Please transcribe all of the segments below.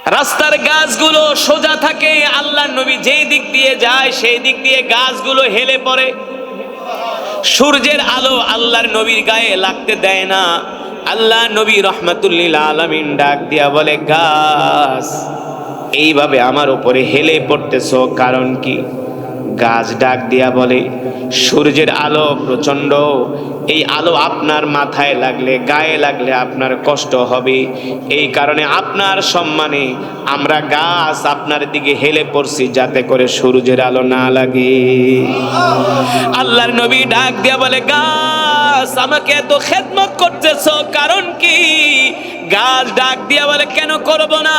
রাস্তার গাছগুলো সোজা থাকে, আল্লাহর নবী যেই দিক দিয়ে যায় সেই দিক দিয়ে গাছগুলো হেলে পড়ে। সূর্যের আলো আল্লাহর নবীর গায়ে লাগতে দেয় না। আল্লাহ নবী রাহমাতুল লিল আলামিন ডাক দিয়া বলে, গাছ এইভাবে আমার উপরে হেলে পড়তেছো কারণ কি? গাছ ডাক দিয়া বলে, সূর্যের আলো প্রচন্ড, এই আলো আপনার মাথায় লাগলে, গায়ে লাগলে আপনার কষ্ট হবে, এই কারণে আপনার সম্মানে আমরা গাছ আপনার দিকে হেলে পড়ছি যাতে করে সূর্যের আলো না লাগে। আল্লাহর নবী ডাক দিয়া বলে, গাছ আমাকে এত খেদমত করতেছো কারণ কি? গাছ ডাক দিয়া বলে, কেন করব না?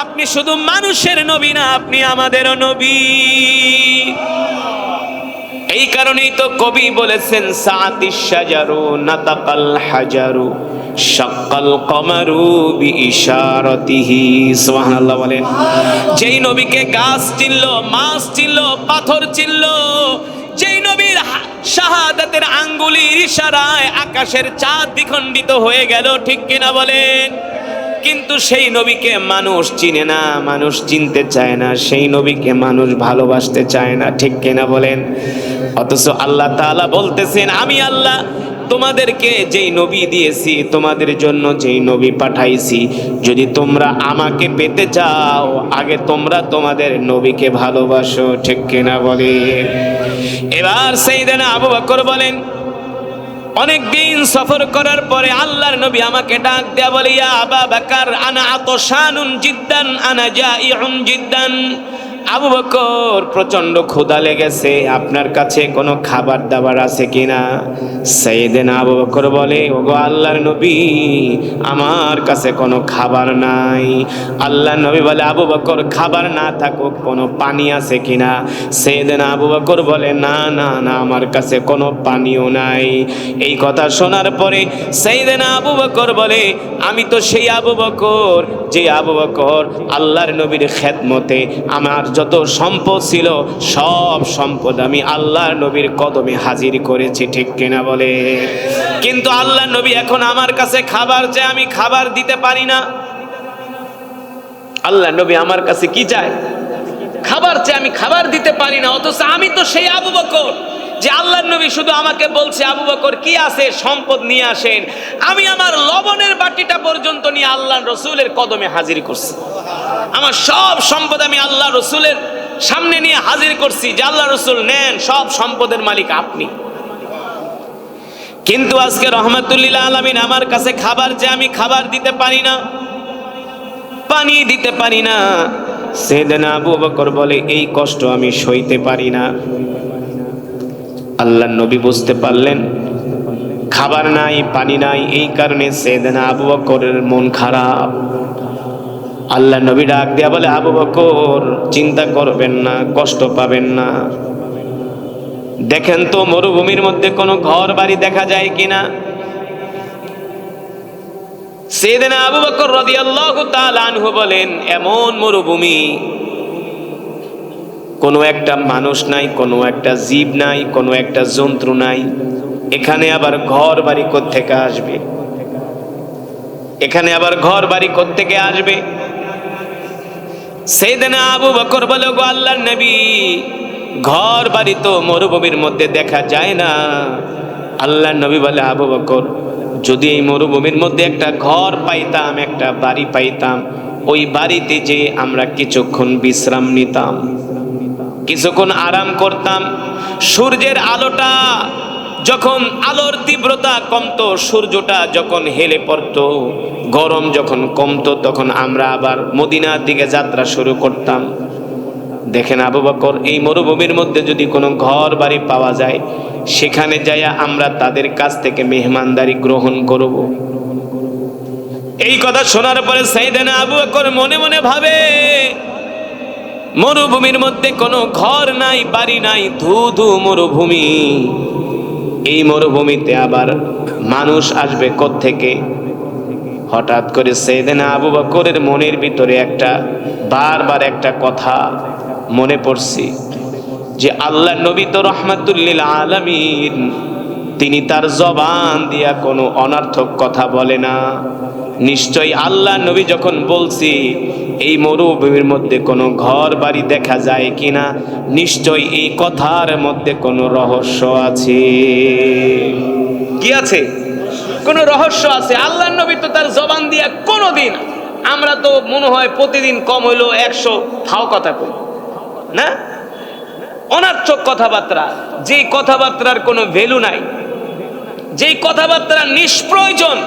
আপনি শুধু মানুষের নবী না, আপনি আমাদেরও নবী। এই কারণেই তো কবি বলেছেন, সাতিশ শাজারু নাতাকাল হাজারু শাক্কাল কমারু বিইশারাতিহি। সুবহানাল্লাহ বলেন। যেই নবীকে গাছ চিনলো, মাছ চিনলো, পাথর চিনলো, যেই নবীর শাহাদাতের আঙ্গুলির ইশারায় আকাশের চাঁদ দ্বিখণ্ডিত হয়ে গেল, ঠিক কিনা বলেন? কিন্তু সেই নবীকে মানুষ চিনে না, মানুষ চিনতে চায় না, সেই নবীকে মানুষ ভালোবাসতে চায় না, ঠিক কিনা বলেন? অথচ আল্লাহ তাআলা বলতেছেন, আমি আল্লাহ তোমাদেরকে যেই নবী দিয়েছি, তোমাদের জন্য যেই নবী পাঠাইছি, যদি তোমরা আমাকে পেতে চাও আগে তোমরা তোমাদের নবীকে ভালোবাসো, ঠিক কিনা বলে? এবার সাইয়েদনা আবু বকর বলেন, অনেক দিন সফর করার পরে আল্লাহর নবী আমাকে ডাক দেয়া বলে, ইয়া আবা বকর আনা আতশানুন জিদ্দান আনা জাইউন জিদ্দান। আবু বকর, প্রচন্ড ক্ষুধা লেগেছে, আপনার কাছে কোনো খাবার দাবার আছে কিনা? সাইয়েদনা আবু বকর বলে, ওগো আল্লাহর নবী, আমার কাছে কোনো খাবার নাই। আল্লাহর নবী বলে, আবু বকর, খাবার না থাকুক কোনো পানি আছে কিনা? সাইয়েদনা আবু বকর বলে, না না না, আমার কাছে কোনো পানিও নাই। এই কথা শোনার পরে সাইয়েদনা আবু বকর বলে, আমি তো সেই আবু বকর যে আবু বকর আল্লাহর নবীর খেদমতে আমার যত সম্পদ ছিল সব সম্পদ আমি আল্লাহর নবীর কদমে হাজির করেছি, ঠিক কিনা বলে? কিন্তু আল্লাহর নবী এখন আমার কাছে খাবার চায়, আমি খাবার দিতে পারি না। আল্লাহর নবী আমার কাছে কি চায়? খাবার চায়, আমি খাবার দিতে পারি না। অথচ আমি তো সেই আবু বকর যে আল্লাহর নবী শুধু আমাকে বলছে, আবু বকর কি আছে সম্পদ নিয়ে আসেন। আমি আমার লবণের বাটিটা পর্যন্ত নিয়ে আল্লাহ রসুলের কদমে হাজির করছি। আমার সব সম্পদ আমি আল্লাহ রসুলের সামনে নিয়ে হাজির করছি যে আল্লাহ রসুল নেন, সব সম্পদের মালিক আপনি। কিন্তু আজকে রহমাতুল লিল আলামিন আমার কাছে খাবার চেয়ে আমি খাবার দিতে পারি না, পানি দিতে পারি না। সাইয়েদনা আবু বকর বলে, এই কষ্ট আমি সইতে পারি না। আল্লাহর নবী বুঝতে পারলেন খাবার নাই, পানি নাই, এই কারণে সাইয়েদনা আবু বকরের মন খারাপ। আল্লাহর নবী ডাক দিয়া বলে, আবু বকর, চিন্তা করবেন না, কষ্ট পাবেন না। দেখেন তো মরুভূমির মধ্যে কোনো ঘর বাড়ি দেখা যায় কিনা? সাইয়েদনা আবু বকর রাদিয়াল্লাহু তাআলা আনহু বলেন, এমন মরুভূমি, কোনো একটা মানুষ নাই, কোনো একটা জীব নাই, কোনো একটা জন্তু নাই, এখানে আবার ঘর বাড়ি কোত্থেকে আসবে? এখানে আবার ঘর বাড়ি কোত্থেকে আসবে? সাইয়েদনা আবু বকর বলে, গো আল্লাহর নবী, ঘর বাড়ি তো মরুভূমির মধ্যে দেখা যায় না। আল্লাহর নবী বলে, আবু বকর, যদি এই মরুভূমির মধ্যে একটা ঘর পাইতাম, একটা বাড়ি পাইতাম, ওই বাড়িতে যে আমরা কিছুক্ষণ বিশ্রাম নিতাম, কিছুক্ষণ আরাম করতাম। সূর্যের আলোটা যখন, আলোর তীব্রতা কমতো, সূর্যটা যখন হেলে পড়তো, গরম যখন কমতো, তখন আমরা আবার মদিনার দিকে যাত্রা শুরু করতাম। দেখেন আবু বকর, এই মরুভূমির মধ্যে যদি কোনো ঘর বাড়ি পাওয়া যায়, সেখানে যাইয়া আমরা তাদের কাছ থেকে মেহমানদারি গ্রহণ করব। এই কথা শোনার পরে সাইয়েদনা আবু বকর মনে মনে ভাবে, মরুভূমির মধ্যে কোনো ঘর নাই, বাড়ি নাই, ধুধু মরুভূমি, এই মরুভূমিতে আবার মানুষ আসবে কোত্থেকে? হঠাৎ করে সাইয়েদনা আবু বকরের মনের ভিতরে বারবার একটা কথা মনে পড়ছে যে আল্লাহ নবী তো রাহমাতুল লিল আলামিন, তিনি তার জবান দিয়া কোনো অনর্থক কথা বলে না। নিশ্চয়ই আল্লাহ নবী যখন বলছি এই মরুভূমির মধ্যে কোনো ঘর বাড়ি দেখা যায় কিনা, নিশ্চয় এই কথার মধ্যে কোনো রহস্য আছে। কি আছে? কোনো রহস্য আছে। আল্লাহর নবী তো তার জবান দিয়ে কোনোদিন, আমরা তো মনে হয় প্রতিদিন কম হইলো 100 ফাও কথা কই না, অনার্থক কথাবার্তা, যেই কথাবার্তার কোনো ভ্যালু নাই, যেই কথাবার্তা নিষ্প্রয়োজন।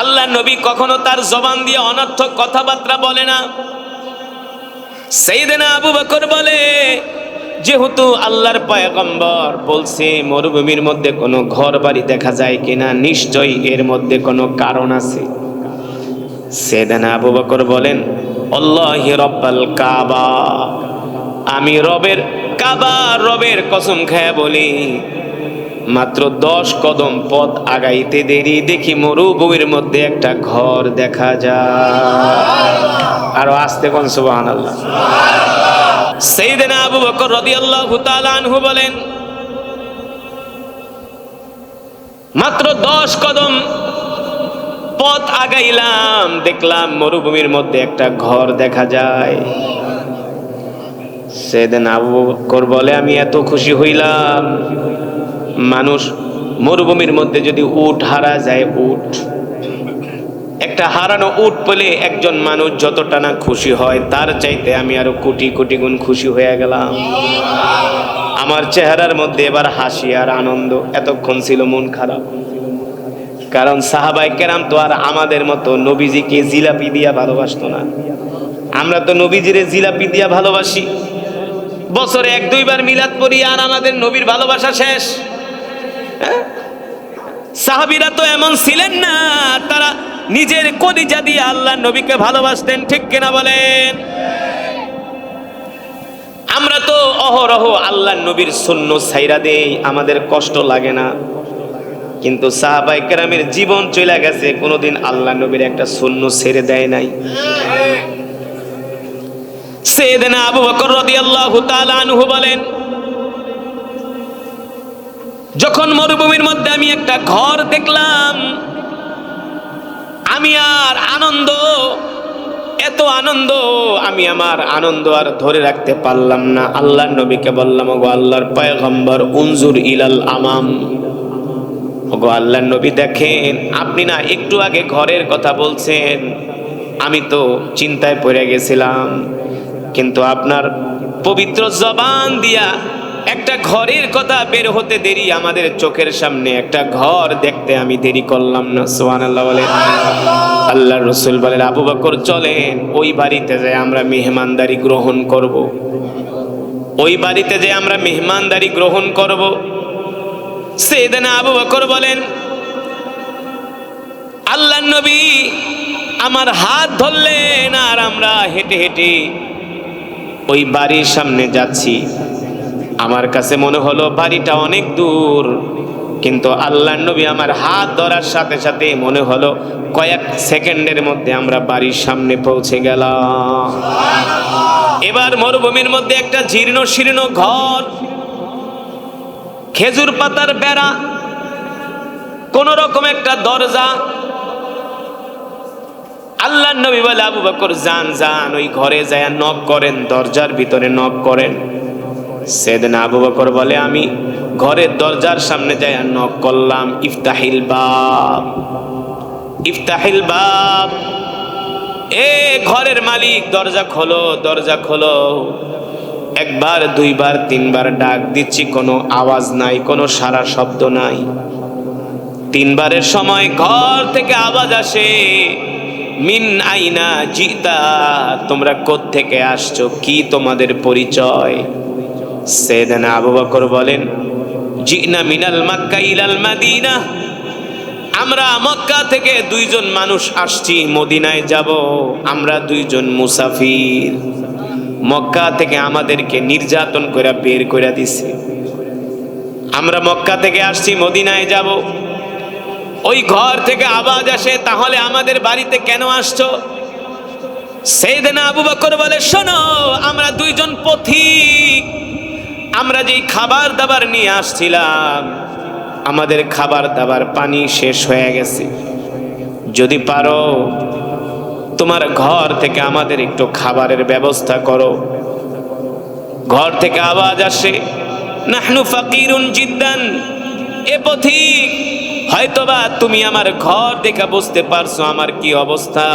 আল্লাহ নবী কখনো তার জবান দিয়ে অনর্থক কথাবার্তা বলে না। সাইয়েদনা আবু বকর বলে, যেহেতু আল্লাহর পয়গম্বর বলছে মরুভূমির মধ্যে কোনো ঘর বাড়ি দেখা যায় কিনা, নিশ্চয়ই এর মধ্যে কোনো কারণ আছে। সাইয়েদনা আবু বকর বলেন, আল্লাহি রব্বাল কাবা, আমি রবের কাবা, রবের কসম খায়া বলি, মাত্র 10 কদম পথ আগাইতে দেরি দেখি মরুভূমির মধ্যে একটা ঘর দেখা যায়। আরো আস্তে কোন সুবহানাল্লাহ। সাইয়েদনা আবু বকর রাদিয়াল্লাহু তাআলা আনহু বলেন, মাত্র 10 কদম পথ আগাইলাম, দেখলাম মরুভূমির মধ্যে একটা ঘর দেখা যায়। সাইয়েদনা আবু বকর বলে, আমি এত খুশি হইলাম। মানুষ মরুভূমির মধ্যে যদি উট হারা যায়, উট, একটা হারানো উট পেলে একজন মানুষ যতটা না খুশি হয়, তার চাইতে আমি আরো কোটি কোটি গুণ খুশি হয়ে গেলাম। আমার চেহারার মধ্যে এবার হাসি আর আনন্দ। এতক্ষণ ছিল মন খারাপ, কারণ সাহাবায়ে কেরাম তো আর আমাদের মতো নবীজিকে জিলাপি দিয়া ভালোবাসতো না। আমরা তো নবীজিরে জিলাপি দিয়া ভালোবাসি, বছরে 1-2 বার মিলাদ পড়ি আর আমাদের নবীর ভালোবাসা শেষ। সাহাবীরা তো এমন ছিলেন না, তারা নিজের কলিজা দিয়ে আল্লাহর নবীকে ভালোবাসতেন, ঠিক কিনা বলেন? আমরা তো অহরহ আল্লাহর নবীর সুন্নাত ছাইরা দেই, আমাদের কষ্ট লাগে না। কিন্তু সাহাবায়ে কেরামের জীবন চলে গেছে, কোনোদিন আল্লাহর নবীর একটা সুন্নাত ছেড়ে দেয় নাই। সাইয়েদনা আবু বকর রাদিয়াল্লাহু তাআলা আনহু বলেন, যখন মরুভূমির মধ্যে আমি একটা ঘর দেখলাম, আমি আর আনন্দ, এত আনন্দ, আমি আমার আনন্দ আর ধরে রাখতে পারলাম না। আল্লাহর নবীকে বললাম, ওগো আল্লাহর পয়গম্বর, উনজুর ইলাল আমাম, ওগো আল্লাহর নবী দেখেন, আপনি না একটু আগে ঘরের কথা বলছেন, আমি তো চিন্তায় পড়ে গেছিলাম, কিন্তু আপনার পবিত্র জবান দিয়া একটা ঘরের কথা বের হতে দেরি, আমাদের চোখের সামনে একটা ঘর দেখতে আমি দেরি করলাম না। সুবহানাল্লাহ বলেন। আল্লাহর রাসূল বলেন, আবু বকর চলেন, ওই বাড়িতে যাই আমরা মেহমানদারি গ্রহণ করব, ওই বাড়িতে যে আমরা মেহমানদারি গ্রহণ করব। সাইয়েদনা আবু বকর বলেন, আল্লাহর নবী আমার হাত ধরলেন, আর আমরা হেঁটে হেঁটে ওই বাড়ির সামনে যাচ্ছি। আমার কাছে মনে হলো বাড়িটা অনেক দূর, কিন্তু আল্লাহর নবী আমার হাত ধরার সাথে সাথে মনে হলো কয়েক সেকেন্ডের মধ্যে আমরা বাড়ির সামনে পৌঁছে গেলাম। এবার মরুভূমির মধ্যে একটা জীর্ণ শীর্ণ ঘর, খেজুর পাতার বেড়া, কোন রকম একটা দরজা। আল্লাহর নবী বলে, আবু বকর যান যান, ওই ঘরে যায় নক করেন, দরজার ভিতরে নক করেন। সাইয়েদনা আবু বকর বলে, আমি ঘরের দরজার সামনে যাই আর নক করলাম, ইফতাহিল বাব, ইফতাহিল বাব, এ ঘরের মালিক দরজা খোলো, দরজা খোলো। একবার, 2 বার, 3 বার ডাক দিচ্ছি, কোনো আওয়াজ নাই, কোনো সারা শব্দ নাই। 3 বারের সময় ঘর থেকে আওয়াজ আসে, মিন আইনা জিতা, তোমরা কোত্থেকে আসছো, কি তোমাদের পরিচয়? সাইয়েদনা আবু বকর বলেন, জিনা মিনাল মক্কা ইলাল মাদিনা, আমরা মক্কা থেকে 2 জন মানুষ আসছি, মদিনায় যাব। আমরা 2 জন মুসাফির, মক্কা থেকে আমাদেরকে নির্যাতন করে বের করে দিছে। আমরা মক্কা থেকে আসছি, মদিনায় যাব। ওই ঘর থেকে আওয়াজ আসে, তাহলে আমাদের বাড়িতে কেন আসছো? সাইয়েদনা আবু বকর বলে, শোনো, আমরা 2 জন পথিক, আমরা যেই খাবার দাবার নিয়ে আসছিলাম, আমাদের খাবার দাবার পানি শেষ হয়ে গেছে। যদি পারো তোমার ঘর থেকে আমাদের একটু খাবারের ব্যবস্থা করো। ঘর থেকে আওয়াজ আসে, নাহনু ফাকিরুন জিদ্দান, এ পথিক হয়তোবা তুমি আমার ঘর দেখে বুঝতে পারছো আমার কি অবস্থা।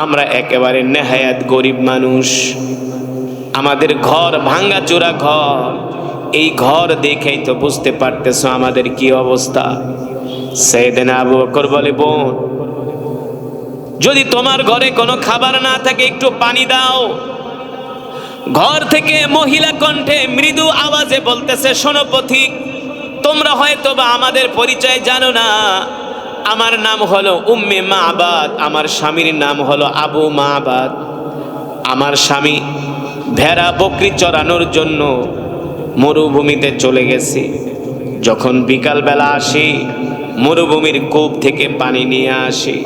আমরা একেবারে নেহায়াত গরিব মানুষ, আমাদের ঘর ভাঙ্গাচোরা ঘর, এই ঘর দেখেই তো বুঝতে পারতেছো আমাদের কি অবস্থা। সাইয়েদনা আবু বকর বলে, বোন, যদি তোমার ঘরে কোনো খাবার না থাকে একটু পানি দাও। ঘর থেকে মহিলা কণ্ঠে মৃদু আওয়াজে বলতেছে, শোনো পথিক, তোমরা হয়তো বা আমাদের পরিচয় জানো না, আমার নাম হলো উম্মে মাবাদ, আমার স্বামীর নাম হলো আবু মাবাদ। আমার স্বামী ভেড়া বকরি চরানোর জন্য মরুভূমিতে চলে গেছে। যখন বিকালবেলা আসি, মরুভূমির কূপ থেকে পানি নিয়ে আসি,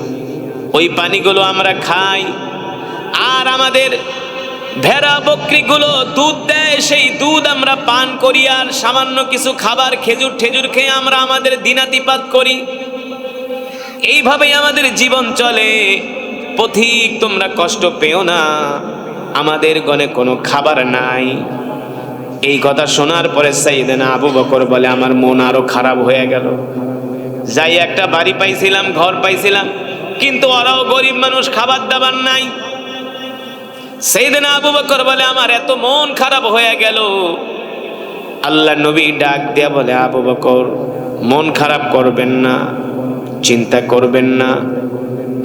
ওই পানিগুলো আমরা খাই। আর আমাদের ভেড়া বকরিগুলো দুধ দেয়, সেই দুধ আমরা পান করি। আর সামান্য কিছু খাবার, খেজুর ঠেজুর খেয়ে আমরা আমাদের দিনাতিপাত করি। এইভাবেই আমাদের জীবন চলে। পথিক, তোমরা কষ্ট পেও না, আমাদের গনে কোনো খাবার নাই। এই কথা শোনার পরে সাইয়েদনা আবু বকর বলে, আমার মন আরো খারাপ হয়ে গেল। যাই একটা বাড়ি পাইছিলাম, ঘর পাইছিলাম, কিন্তু ওরাও গরিব মানুষ, খাবার দাবার নাই। সাইয়েদনা আবু বকর বলে, আমার এত মন খারাপ হয়ে গেল। আল্লাহ নবী ডাক দিয়া বলে, আবু বকর, মন খারাপ করবেন না, চিন্তা করবেন না।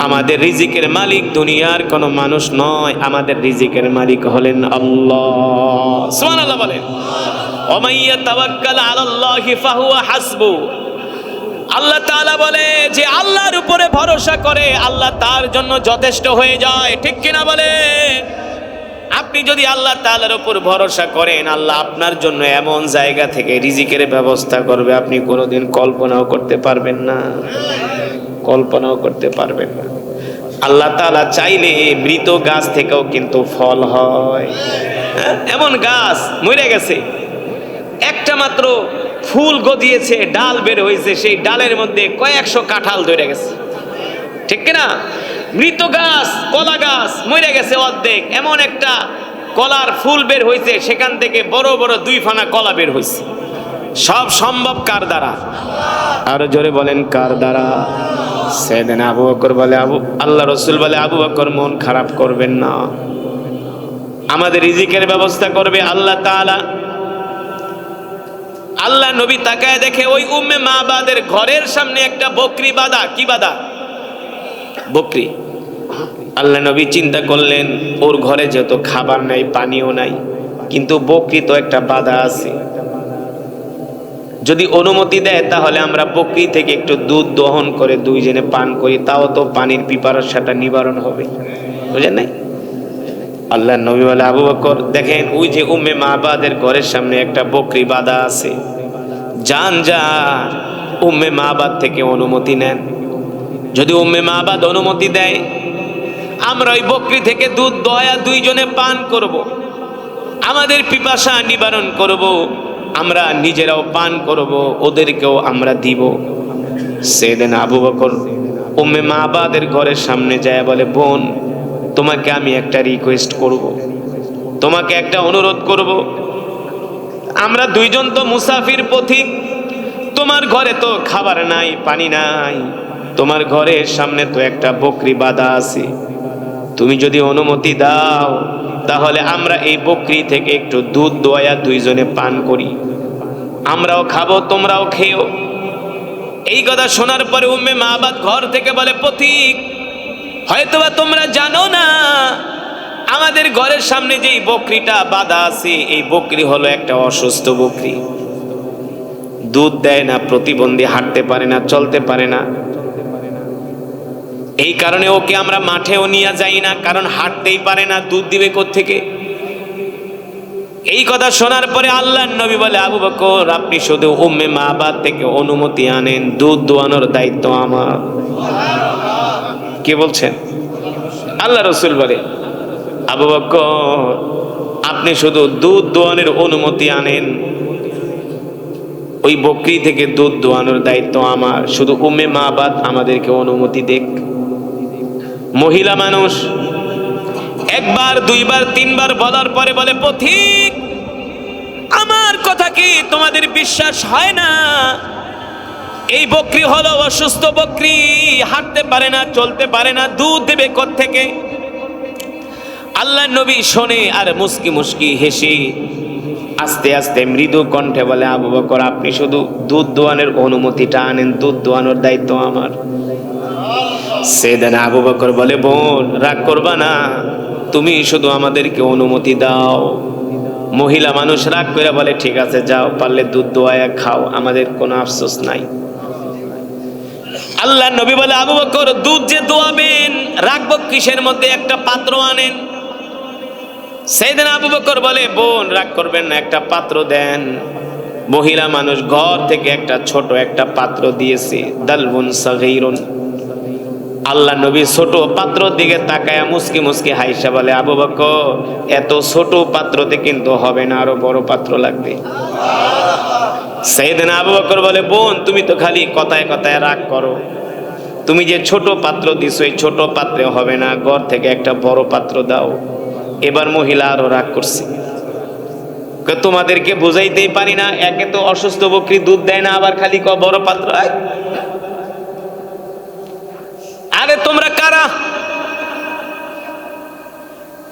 আমাদের রিজিকের মালিক দুনিয়ার কোনো মানুষ নয়, আমাদের রিজিকের মালিক হলেন আল্লাহ। সুবহানাল্লাহ বলেন। ওমাইয়া তাওয়াক্কাল আলাল্লাহি ফাহুয়া হাসবু। আল্লাহ তাআলা বলে, যে আল্লাহর উপরে ভরসা করে আল্লাহ তার জন্য যথেষ্ট হয়ে যায়। ঠিক কিনা বলে? আপনি যদি আল্লাহ তাআলার উপর ভরসা করেন, আল্লাহ আপনার জন্য এমন জায়গা থেকে রিজিকের ব্যবস্থা করবে আপনি কোনোদিন কল্পনাও করতে পারবেন না, কল্পনাও করতে পারবেন না। আল্লাহ তাআলা চাইলে মৃত গাছ থেকেও কিন্তু ফল হয়। এমন গাছ মরে গেছে, একটা মাত্র ফুল গজিয়েছে, ডাল বের হয়েছে, সেই ডালের মধ্যে কয়েকশো কাঁঠাল ধরে গেছে। ঠিক কিনা? মৃত গাছ, কলা গাছ মরে গেছে অর্ধেক, এমন একটা কলার ফুল বের হয়েছে, সেখান থেকে বড় বড় 2 ফানা কলা বের হয়েছে। সব সম্ভব কার দ্বারা? আরো জোরে বলেন, কার দ্বারা? সাইয়েদনা আবু বকর বলে, আল্লাহ রাসূল বলে, আবু বকর মন খারাপ করবেন না, আমাদের রিজিকের ব্যবস্থা করবে আল্লাহ তাআলা। আল্লাহ নবী তাকায় দেখে ওই উম্মে মাবাদের ঘরের সামনে একটা বকরি বাঁধা। কি বাঁধা? বকরি। আল্লাহ নবী চিন্তা করলেন, ওর ঘরে যত খাবার নাই, পানিও নাই, কিন্তু বকরি তো একটা বাঁধা আছে। যদি অনুমতি দেয় তাহলে আমরা বকরি থেকে একটু দুধ দহন করে 2 জনে পান করি, তাও তো পানির পিপাসাটা নিবারণ হবে। বুঝেন নাই? আল্লাহ নবী বলে, আবু বকর দেখেন, ওই যে উম্মে মাবাদের ঘরের সামনে একটা বকরি বাঁধা আছে, যান যান উম্মে মাবাদ থেকে অনুমতি নেন। যদি উম্মে মাবাদ অনুমতি দেয়, আমরা ওই বকরি থেকে দুধ দয়া 2 জনে পান করব, আমাদের পিপাসা নিবারণ করব, আমরা নিজেরাও পান করব, ওদেরকেও আমরা দিব। সাইয়েদনা আবু বকর উম্মে মাবাদের ঘরের সামনে যায় বলে, বোন, তোমাকে আমি একটা রিকোয়েস্ট করব, তোমাকে একটা অনুরোধ করব। আমরা 2 জন তো মুসাফির পথিক, তোমার ঘরে তো খাবার নাই, পানি নাই, তোমার ঘরের সামনে তো একটা বকরি বাঁধা আছে। তুমি যদি অনুমতি দাও তাহলে আমরা এই বকরি থেকে একটু দুধ দোয়া 2 জনে পান করি, আমরাও খাবো, তোমরাও খেও। এই কথা শোনার পরে উম্মে মাবাদ ঘর থেকে বলে, পথিক, হয়তোবা তোমরা জানো না, আমাদের ঘরের সামনে যেই বকরিটা বাঁধা আছে, এই বকরি হলো একটা অসুস্থ বকরি, দুধ দেয় না, প্রতিবন্ধী, হাঁটতে পারে না, চলতে পারে না। এই কারণে ওকে আমরা মাঠেও নিয়ে যাই না, কারণ হাঁটতেই পারে না, দুধ দিবে কোত্থেকে? এই কথা শোনার পরে আল্লাহর নবী বলে, আবু বকর, আপনি শুধু উম্মে মাবাদ থেকে অনুমতি আনেন, দুধ দোয়ানোর দায়িত্ব আমার। কে বলছেন? আল্লাহ রাসূল বলে, আবু বকর, আপনি শুধু দুধ দোয়ানোর অনুমতি আনেন, ওই বকরি থেকে দুধ দোয়ানোর দায়িত্ব আমার, শুধু উম্মে মাবাদ আমাদেরকে অনুমতি দেখ। মহিলা মানুষ একবার দুইবার তিনবার বলার পরে বলে, পথিক আমার কথা কি তোমাদের বিশ্বাস হয় না? এই বকরি হলো অসুস্থ বকরি, হাঁটতে পারে না, চলতে পারে না, দুধ দেবে কোত্থেকে? আল্লাহর নবী শোনে আর মুস্কি মুস্কি হেসে আস্তে আস্তে মৃদু কণ্ঠে বলে, আবু বকর আপনি শুধু দুধ দোয়ানোর অনুমতিটা আনেন, দুধ দোয়ানোর দায়িত্ব আমার। সাইয়েদনা আবু বকর বলে, বোন রাগ করবা না, তুমি শুধু আমাদেরকে অনুমতি দাও। মহিলা মানুষ রাগ করে বলে, ঠিক আছে যাও, পারলে দুধ দোয়ায়া খাও, আমাদের কোনো আফসোস নাই। আল্লাহ নবী বলে, আবু বকর দুধ যে দোয়াবেন রাখবো কিসের মধ্যে, একটা পাত্র আনেন। সাইয়েদনা আবু বকর বলে, বোন রাগ করবেন না, একটা পাত্র দেন। মহিলা মানুষ ঘর থেকে একটা ছোট একটা পাত্র দিয়েছে, দালবুন সাগীরুন। আল্লাহ নবী ছোট পাত্রর দিকে তাকায়া মুস্কি মুস্কি হাইসা বলে, আবু বকর এত ছোট পাত্রতে কিন্তু হবে না, আরো বড় পাত্র লাগবে। সাইয়েদনা আবু বকর বলে, বোন তুমি তো খালি কথায় কথায় রাগ করো, তুমি যে ছোট পাত্র দিছো এই ছোট পাত্রে হবে না, ঘর থেকে একটা বড় পাত্র দাও। এবার মহিলা আরো রাগ করছে, তোমাদেরকে বুঝাইতেই পারি না, একে তো অসুস্থ বকরি দুধ দেয় না, আবার খালি বড় পাত্র। আরে তোমরা কারা?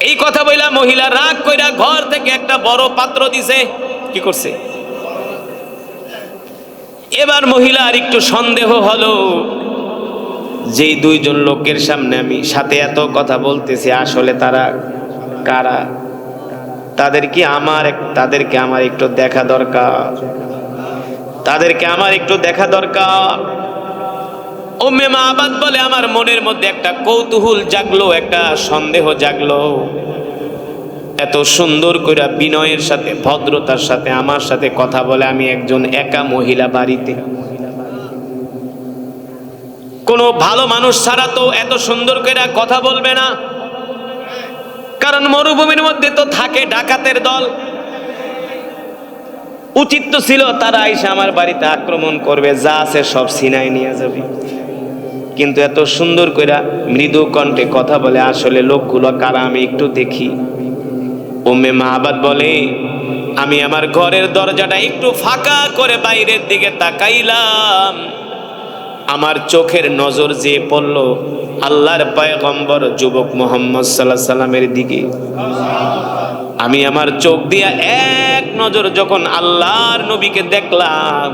এই কথা বইলা মহিলা রাগ কইরা ঘর থেকে একটা বড় পাত্র দিছে। কি করছে? এবার মহিলার একটু সন্দেহ হলো, যেই দুইজন লোকের সামনে আমি সাথে এত কথা বলতেছি আসলে তারা কারা? তাদেরকে আমার একটু দেখা দরকার, তাদেরকে আমার একটু দেখা দরকার। উম্মে মাবাদ বলে, আমার মনের মধ্যে একটা কৌতূহল জাগলো, একটা সন্দেহ জাগলো। এত সুন্দর করে বিনয়ের সাথে ভদ্রতার সাথে আমার সাথে কথা বলে, আমি একজন একা মহিলা বাড়িতে, কোনো ভালো মানুষ ছাড়া তো এত সুন্দর করে কথা বলবে না, কারণ মরুভূমির মধ্যে তো থাকে ডাকাতের দল। উচিত তো ছিল তারা এসে আমার বাড়িতে আক্রমণ করবে, যা আছে সব ছিনায় নিয়ে যাবে, কিন্তু এত সুন্দর করে মৃদু কণ্ঠে কথা বলে, আসলে লোকগুলো কারা আমি একটু দেখি। উম্মে মাবাদ বলে, আমি আমার ঘরের দরজাটা একটু ফাঁকা করে বাইরের দিকে তাকাইলাম, আমার চোখের নজর যে পড়ল আল্লাহর পয়গম্বর যুবক মুহাম্মদ সাল্লাল্লাহু আলাইহি সাল্লামের দিকে। আমি আমার চোখ দিয়া এক নজর যখন আল্লাহর নবীকে দেখলাম,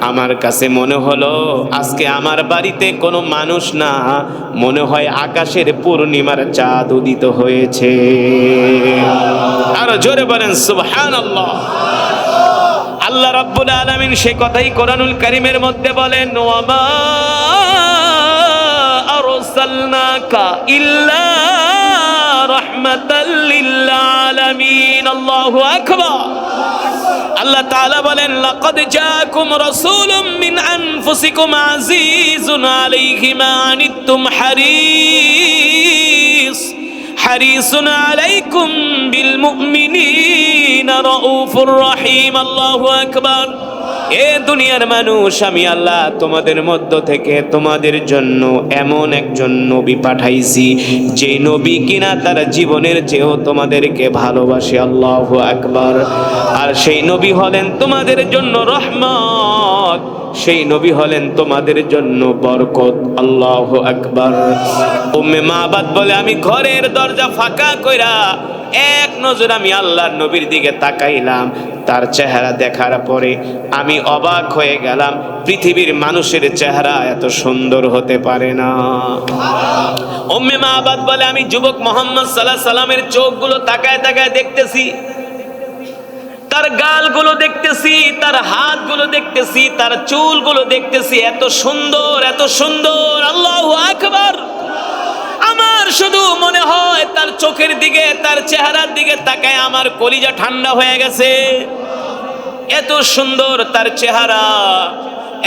আমার কাছে মনে হলো আজকে আমার বাড়িতে কোনো মানুষ না, মনে হয় আকাশের পূর্ণিমার চাঁদ উদিত হয়েছে। আর জোরে বলেন সুবহানাল্লাহ। আল্লাহ রাব্বুল আলামিন সে কথাই কোরআনুল কারীমের মধ্যে বলেন, ওয়ামা আরসালনাকা ইল্লা রাহমাতাল লিল আলামিন। আল্লাহু আকবার। আল্লাহ তাআলা বলেন, লাকাদ জাআকুম রাসূলুম মিন আনফুসিকুম আজিজুন আলাইহি মা আনিতুম হারিসুন আলাইকুম বিল মুমিনিনা রাউফুর রহিম। আল্লাহু আকবার। এ দুনিয়ার মানুষ, আমি আল্লাহ তোমাদের মধ্য থেকে তোমাদের জন্য এমন একজন নবী পাঠাইছি, যে নবী কিনা তার জীবনের চেয়েও তোমাদেরকে ভালোবাসে। আল্লাহু আকবার। আর সেই নবী হলেন তোমাদের জন্য রহমত, সেই নবী হলেন তোমাদের জন্য বরকত। আল্লাহু আকবার। উম্মে মাবাদ বলে, আমি ঘরের দরজা ফাঁকা কইরা এক নজর আমি আল্লাহর নবীর দিকে তাকাইলাম, তার চেহারা দেখার পরে আমি অবাক হয়ে গেলাম, পৃথিবীর মানুষের চেহারা এত সুন্দর হতে পারে না। উম্মে মাবাদ বলে, আমি যুবক মুহাম্মদ সাল্লাল্লাহু আলাইহি সাল্লামের চোখগুলো তাকায় তাকায় দেখতেছি, তার গালগুলো দেখতেছি, তার হাতগুলো দেখতেছি, তার চুলগুলো দেখতেছি, এত সুন্দর এত সুন্দর। আল্লাহু আকবার। আমার শুধু মনে হয় তার চোখের দিকে, তার চেহারার দিকে তাকায় আমার কলিজা ঠান্ডা হয়ে গেছে। এত সুন্দর তার চেহারা,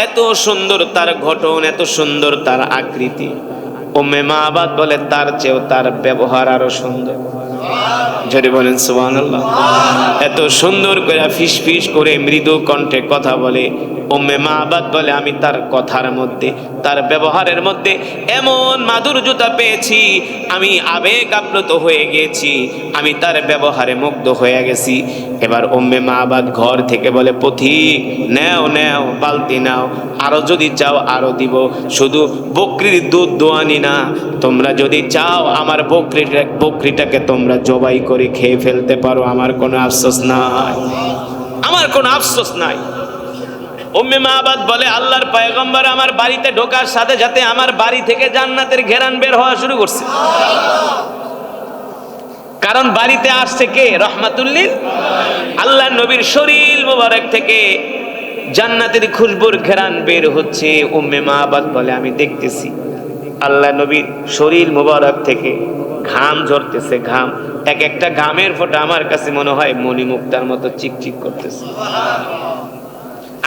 এত সুন্দর তার গঠন, এত সুন্দর তার আকৃতি। উম্মে মাবাদ বলে, তার চেয়েও তার ব্যবহার আরো সুন্দর। জোরে বলেন সুবহানাল্লাহ। এত সুন্দর করে ফিস ফিস করে মৃদু কণ্ঠে কথা বলে। উম্মে মাবাদ বলে আমি তার কথার মধ্যে, তার ব্যবহারের মধ্যে এমন মাধুর্যতা পেয়েছি, আমি আবেগ আপ্লুত হয়ে গেছি, আমি তার ব্যবহারে মুগ্ধ হয়ে গেছি। এবার উম্মে মাবাদ ঘর থেকে বলে, পথিক নেও নেও, বালতি নাও, আরো যদি চাও আরো দিব, শুধু বকরির দুধ দোয়ানি না, তোমরা যদি চাও আমার বকরিটাকে তোমরা জবাই করে খেয়ে ফেলতে পারো, আমার কোনো আফসোস নাই, আমার কোনো আফসোস নাই। উম্মে মাবাদ বলে, আল্লাহর পয়গম্বর আমার বাড়িতে ঢোকার সাথে সাথে আমার বাড়ি থেকে জান্নাতের ঘেরান বের হওয়া শুরু করছে। কারণ বাড়িতে আসছে কে? রহমাতুল লিল আল্লাহর নবীর শরীর মোবারক থেকে জান্নাতের খুশবুর ঘেরান বের হচ্ছে। উম্মে মাবাদ বলে, আমি দেখতেছি আল্লাহ নবীর শরীর মোবারক থেকে ঘাম ঝরতেছে, ঘাম, এক একটা ঘামের ফোঁটা আমার কাছে মনে হয় মণিমুক্তার মতো চিকচিক করতেছে।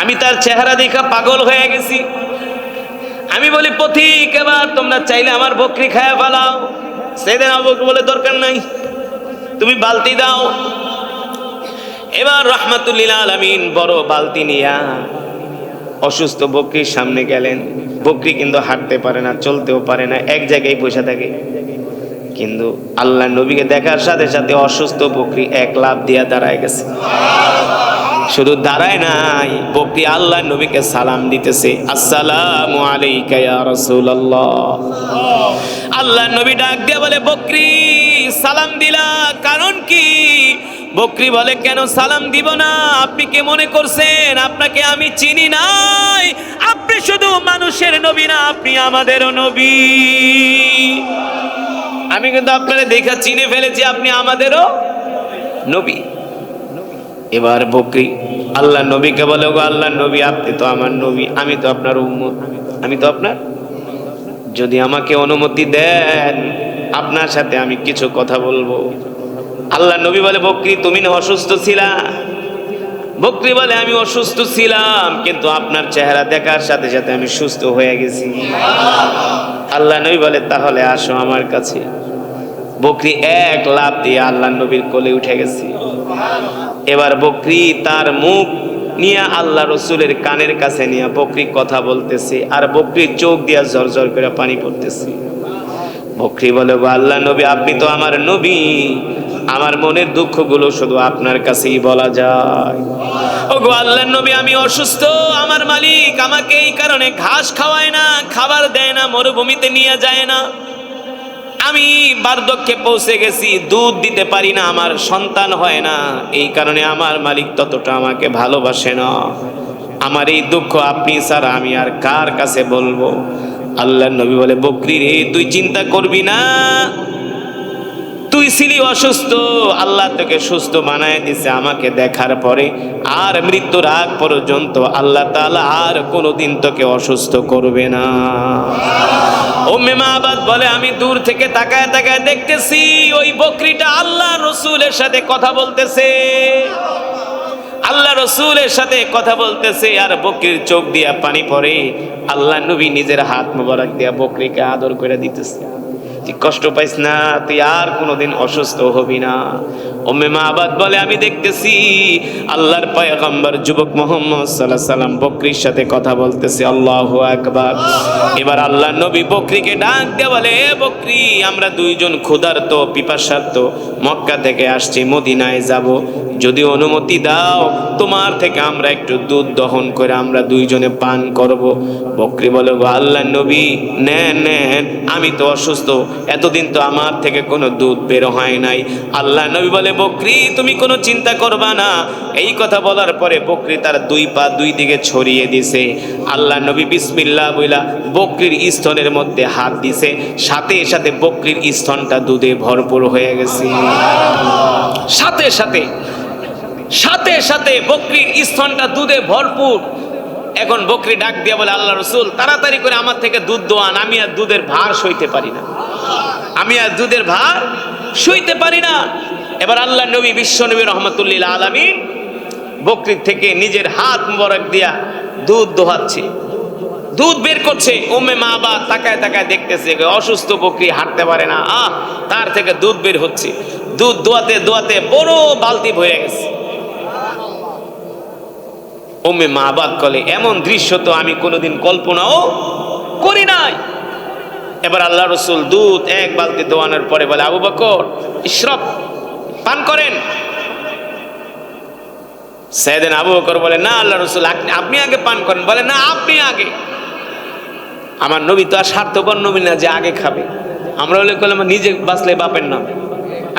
আমি তার চেহারা দেখা পাগল হয়ে গেছি। আমি বলি, পথিক এবার তোমরা চাইলে আমার বকরি খায়া ফেলাও। সেদিন আবু বকর বলে, দরকার নাই, তুমি বালতি দাও। এবার রাহমাতুল লিল আলামিন বড় বালতি নিয়া অসুস্থ বকরির সামনে গেলেন। বকরি কিন্তু হাঁটতে পারে না, চলতেও পারে না, এক জায়গায় বসে থাকে। কিন্তু আল্লাহ নবীকে দেখার সাথে সাথে অসুস্থ বকরি এক লাফ দিয়া দাঁড়ায় গেছে। শুধু দাঁড়ায় নাই, বকরি আল্লাহ নবীকে সালাম দিতেছে, আসসালামু আলাইকা ইয়া রাসূলুল্লাহ। আল্লাহ নবী ডাক দিয়া বলে, বকরি সালাম দিলা, কারণ কি? বকরি বলে, কেন সালাম দিব না? আপনি কে মনে করছেন আপনাকে আমি চিনি নাই? আপনি শুধু মানুষের নবী না, আপনি আমাদেরও নবী। আমি কিন্তু আপনারে দেখা চিনে ফেলেছি, আপনি আমাদেরও নবী। এবার বকরি আল্লাহ নবীকে বলে, গো আল্লাহ নবী, আপনি তো আমার নবী, আমি তো আপনার উম্মত, আমি তো আপনার, যদি আমাকে অনুমতি দেন আপনার সাথে আমি কিছু কথা বলবো। আল্লাহ নবী বলে, বকরি তুমি না অসুস্থ ছিলা? বকরি বলে, আমি অসুস্থ ছিলাম, কিন্তু আপনার চেহারা দেখার সাথে সাথে আমি সুস্থ হয়ে গেছি। আল্লাহ নবী বলে, তাহলে আসো আমার কাছে। বকরি এক লাফ দিয়ে আল্লাহ নবীর কোলে উঠে গেছে। এবার বকরি তার মুখ নিয়ে আল্লাহ রসুলের কানের কাছে নিয়ে বকরি কথা বলতেছে, আর বকরির চোখ দিয়া ঝরঝর করে পানি পড়তেছে। বকরি বলে, গো আল্লাহ নবী, আপনি তো আমার নবী, আমার মনের দুঃখগুলো শুধু আপনার কাছেই বলা যায়। ও গো আল্লাহ নবী, আমি অসুস্থ, আমার মালিক আমাকে এই কারণে ঘাস খাওয়ায় না, খাবার দেয় না, মরুভূমিতে নিয়ে যায় না, আমি বার্ধক্যে পৌঁছে গেছি, দুধ দিতে পারি না, আমার সন্তান হয় না, এই কারণে আমার মালিক ততটা আমাকে ভালোবাসে না। আমার এই দুঃখ আপনি ছাড়া আমি আর কার কাছে বলবো? আল্লাহ নবী বলে, বকরি রে, তুই চিন্তা করবি না, তুই ছিলি অসুস্থ, আল্লাহ তোকে সুস্থ বানায় দিছে আমাকে দেখার পরে, আর মৃত্যুর আগ পর্যন্ত আল্লাহ তাআলা আর কোনোদিন তোকে অসুস্থ করবে না। উম্মে মাবাদ বলে, আমি দূর থেকে তাকায় তাকায় দেখতেছি ওই বকরিটা আল্লাহ রসুলের সাথে কথা বলতেছে, আল্লাহ রসুলের সাথে কথা বলতেছে, আর বকরির চোখ দিয়া পানি পড়ে। আল্লাহ নবী নিজের হাত মোবারক দিয়া বকরিকে আদর করে দিতেছে, তুই কষ্ট পাইস না, তুই আর কোনোদিন অসুস্থ হবি না। উম্মে মাবাদ বলে, আমি দেখতেছি আল্লাহর পয়গম্বর যুবক মুহাম্মদ সাল্লাল্লাহু আলাইহি সাল্লাম বকরির সাথে কথা বলতেছে। আল্লাহু আকবার। এবার আল্লাহ নবী বকরিকে ডাক দিয়ে বলে, এ বকরি, আমরা দুইজন ক্ষুধার্ত পিপাসার্ত মক্কা থেকে আসছি, মদিনায় যাব, যদি অনুমতি দাও তোমার থেকে আমরা একটু দুধ দহন করে আমরা দুইজনে পান করব। বকরি বলে, গো আল্লাহ নবী, নেন নেন, আমি তো অসুস্থ, এতদিন তো আমার থেকে কোনো দুধ বের হয় নাই। আল্লাহ নবী বলে, বকরি তুমি কোনো চিন্তা করবা না। এই কথা বলার পরে বকরি তার দুই পা দুই দিকে ছড়িয়ে দিছে। আল্লাহ নবী বিসমিল্লাহ বইলা বকরির স্তনের মধ্যে হাত দিছে, সাথে সাথে বকরির স্তনটা দুধে ভরপুর হয়ে গেছে। সাথে সাথে সাথে সাথে বকরির স্তনটা দুধে ভরপুর। এখন বকরি ডাক দিয়ে বলে, আল্লাহ রসুল, তাড়াতাড়ি করে আমার থেকে দুধ দোয়ান, আমি আর দুধের ভার সইতে পারি না, আমি আর দুধের ভার সইতে পারি না। এবার আল্লাহ নবী বিশ্ব নবী রহমাতুল লিল আলামিন বকরির থেকে নিজের হাত মোবারক দিয়া দুধ দোহাচ্ছে, দুধ বের করছে। উম্মে মাবাদ তাকায় তাকায় দেখতেছে, অসুস্থ বকরি হাঁটতে পারে না, তার থেকে দুধ বের হচ্ছে। দুধ দোয়াতে দোয়াতে বড় বালতি ভরে গেছে। উম্মে মাবাদ বলে, এমন দৃশ্য তো আমি কোনোদিন কল্পনাও করি নাই। এবার আল্লাহ রসুল দুধ এক বালতি দোয়ানোর পরে বলে, আবু বকর ইশরাব, পান করেন। সাইয়েদনা আবু বকর বলে, না আল্লাহ রসুল আপনি আগে পান করেন। বলে, না আপনি আগে। আমার নবী তো আর স্বার্থপর নবী না যে আগে খাবে। আমরা হলে করলাম নিজে বাঁচলে বাপের নাম,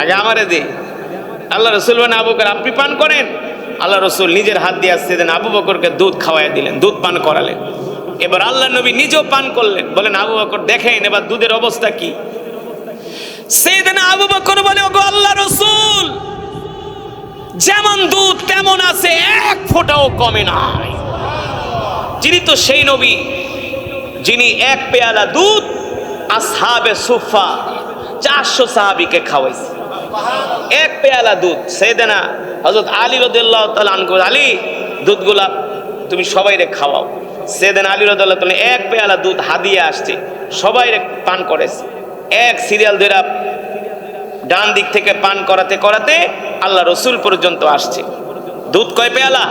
আগে আমারে দে। আল্লাহ রসুল বলেন, আবু বকর আপনি পান করেন। আল্লাহ রসুল নিজের হাত দিয়ে আসছেন, আবু বকরকে দুধ খাওয়াই দিলেন, দুধ পান করালেন। এবার আল্লাহ নবী নিজেও পান করলেন। বলেন, আবু বকর দেখেন এবার দুধের অবস্থা কি। সাইয়েদনা আবু বকর বলে, ওগো আল্লাহ রসুল, যেমন দুধ তেমন আছে, এক ফোঁটাও কমে নাই। যিনি তো সেই নবী যিনি এক পেয়ালা দুধ আসহাবে সুফা 400 সাহাবীকে খাওয়াইছে। এক পেয়ালা দুধ। সাইয়েদনা হযরত আলী রাদিয়াল্লাহু তাআলা আনহু, আলী দুধগুলা তুমি সবাইরে খাওয়াও। সাইয়েদনা আলী রাদিয়াল্লাহু তাআলা এক পেয়ালা দুধ হাদিয়া আসছে, সবাইরে পান করেছে। এক সিরিয়াল ধরে ডান দিক থেকে পান করাতে করাতে আল্লাহ রসুল পর্যন্ত আসছে। দুধ কয় পেয়ালা?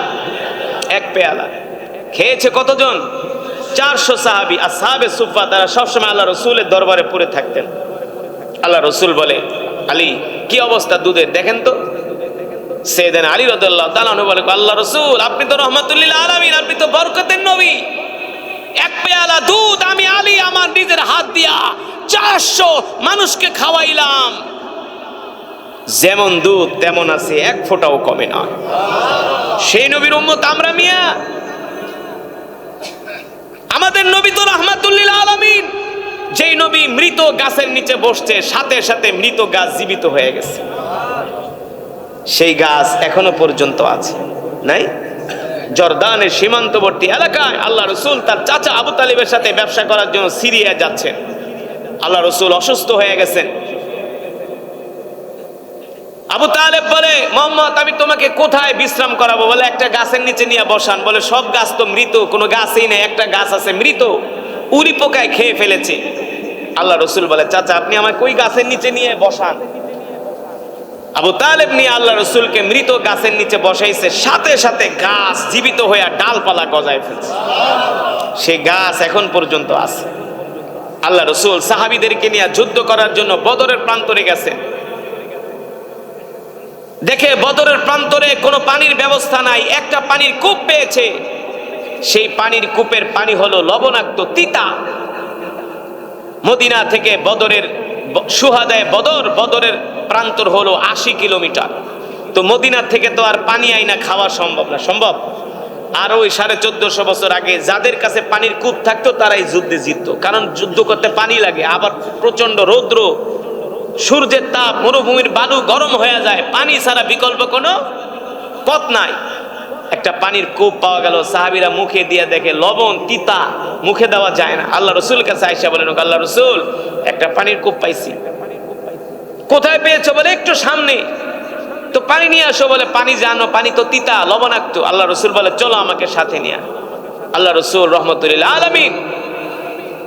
এক পেয়ালা। খেয়েছে কতজন? 400 সাহাবী আসহাবে সুফা। তারা সবসময় আল্লাহ রসুলের দরবারে পড়ে থাকতেন। আল্লাহ রসুল বলে, আলী কি অবস্থা দুধের দেখেন তো। সাইয়েদনা আলী রাদিয়াল্লাহু তাআলা আনহু বলে, আল্লাহ রসুল আপনি তো রহমাতুল লিল আলামিন, আপনি তো বরকতের নবী। এক পেয়ালা দুধ আমি আলী আমার নিজের হাত দিয়া 400 মানুষকে খাওয়াইলাম। যেমন দুধ তেমন আছে, এক ফোঁটাও কমে না। সেই নবীর উম্মত আমরা মিয়া। আমাদের নবী তো রাহমাতুল লিল আলামিন। যেই নবী মৃত গাছের নিচে বসছে, সাথে সাথে মৃত গাছ জীবিত হয়ে গেছে। সেই গাছ এখনো পর্যন্ত আছে, নাই? জর্দানের সীমান্তবর্তী এলাকায় আল্লাহ রসুল তার চাচা আবু তালিবের সাথে ব্যবসা করার জন্য সিরিয়া যাচ্ছেন। আল্লাহ রসুল অসুস্থ হয়ে গেছেন। আবু তালেব বলে, মোহাম্মদ আমি তোমাকে কোথায় বিশ্রাম করাবো? বলে, একটা গাছের নিচে নিয়ে বসান। বলে, সব গাছ তো মৃত, কোনো গাছই নেই, একটা গাছ আছে মৃত, উড়ি পোকায় খেয়ে ফেলেছে। আল্লাহ রসুল বলে, চাচা আপনি আমায় কই গাছের নিচে নিয়ে বসান। আবু তালেব নিয়ে আল্লাহ রসুলকে মৃত গাছের নিচে বসাইছে। সাথে সাথে গাছ জীবিত হয়ে ডালপালা গজায় ফেলছে। সেই গাছ এখন পর্যন্ত আছে। আল্লাহ রসুল সাহাবীদেরকে নিয়ে যুদ্ধ করার জন্য বদরের প্রান্তরে গেছে। দেখে বদরের প্রান্তরে কোনো পানির ব্যবস্থা নাই, একটা পানির কূপ পেয়েছে। সেই পানির কূপের পানি হলো লবণাক্ত, তিতা। মদিনা থেকে বদরের সুহাদায়ে বদরের প্রান্তর হলো 80 কিলোমিটার। তো মদিনা থেকে তো আর পানি আইনা খাওয়া সম্ভব না। সম্ভব? আর ওই 1450 বছর আগে যাদের কাছে পানির কূপ থাকতো তারাই যুদ্ধে জিতত, কারণ যুদ্ধ করতে পানি লাগে, আবার প্রচন্ড রৌদ্র, সূর্যের তাপ, মরুভূমির বালু গরম হয়ে যায়, পানি ছাড়া বিকল্প কোনো পথ নাই। একটা পানির কূপ পাওয়া গেল। সাহাবীরা মুখে দিয়ে দেখে লবণ, তিতা, মুখে দেওয়া যায় না। আল্লাহ রসুলের কাছে আয়েশা বলেন, আল্লাহ রসুল একটা পানির কূপ পাইছি। কোথায় পেয়েছো? বলে, একটু সামনে। তো পানি নিয়ে আসো। বলে, পানি জানো, পানি তো তিতা, লবণাক্ত। আল্লাহ রসুল বলে, চলো আমাকে সাথে নিয়ে। আল্লাহ রসুল রাহমাতুল লিল আলামিন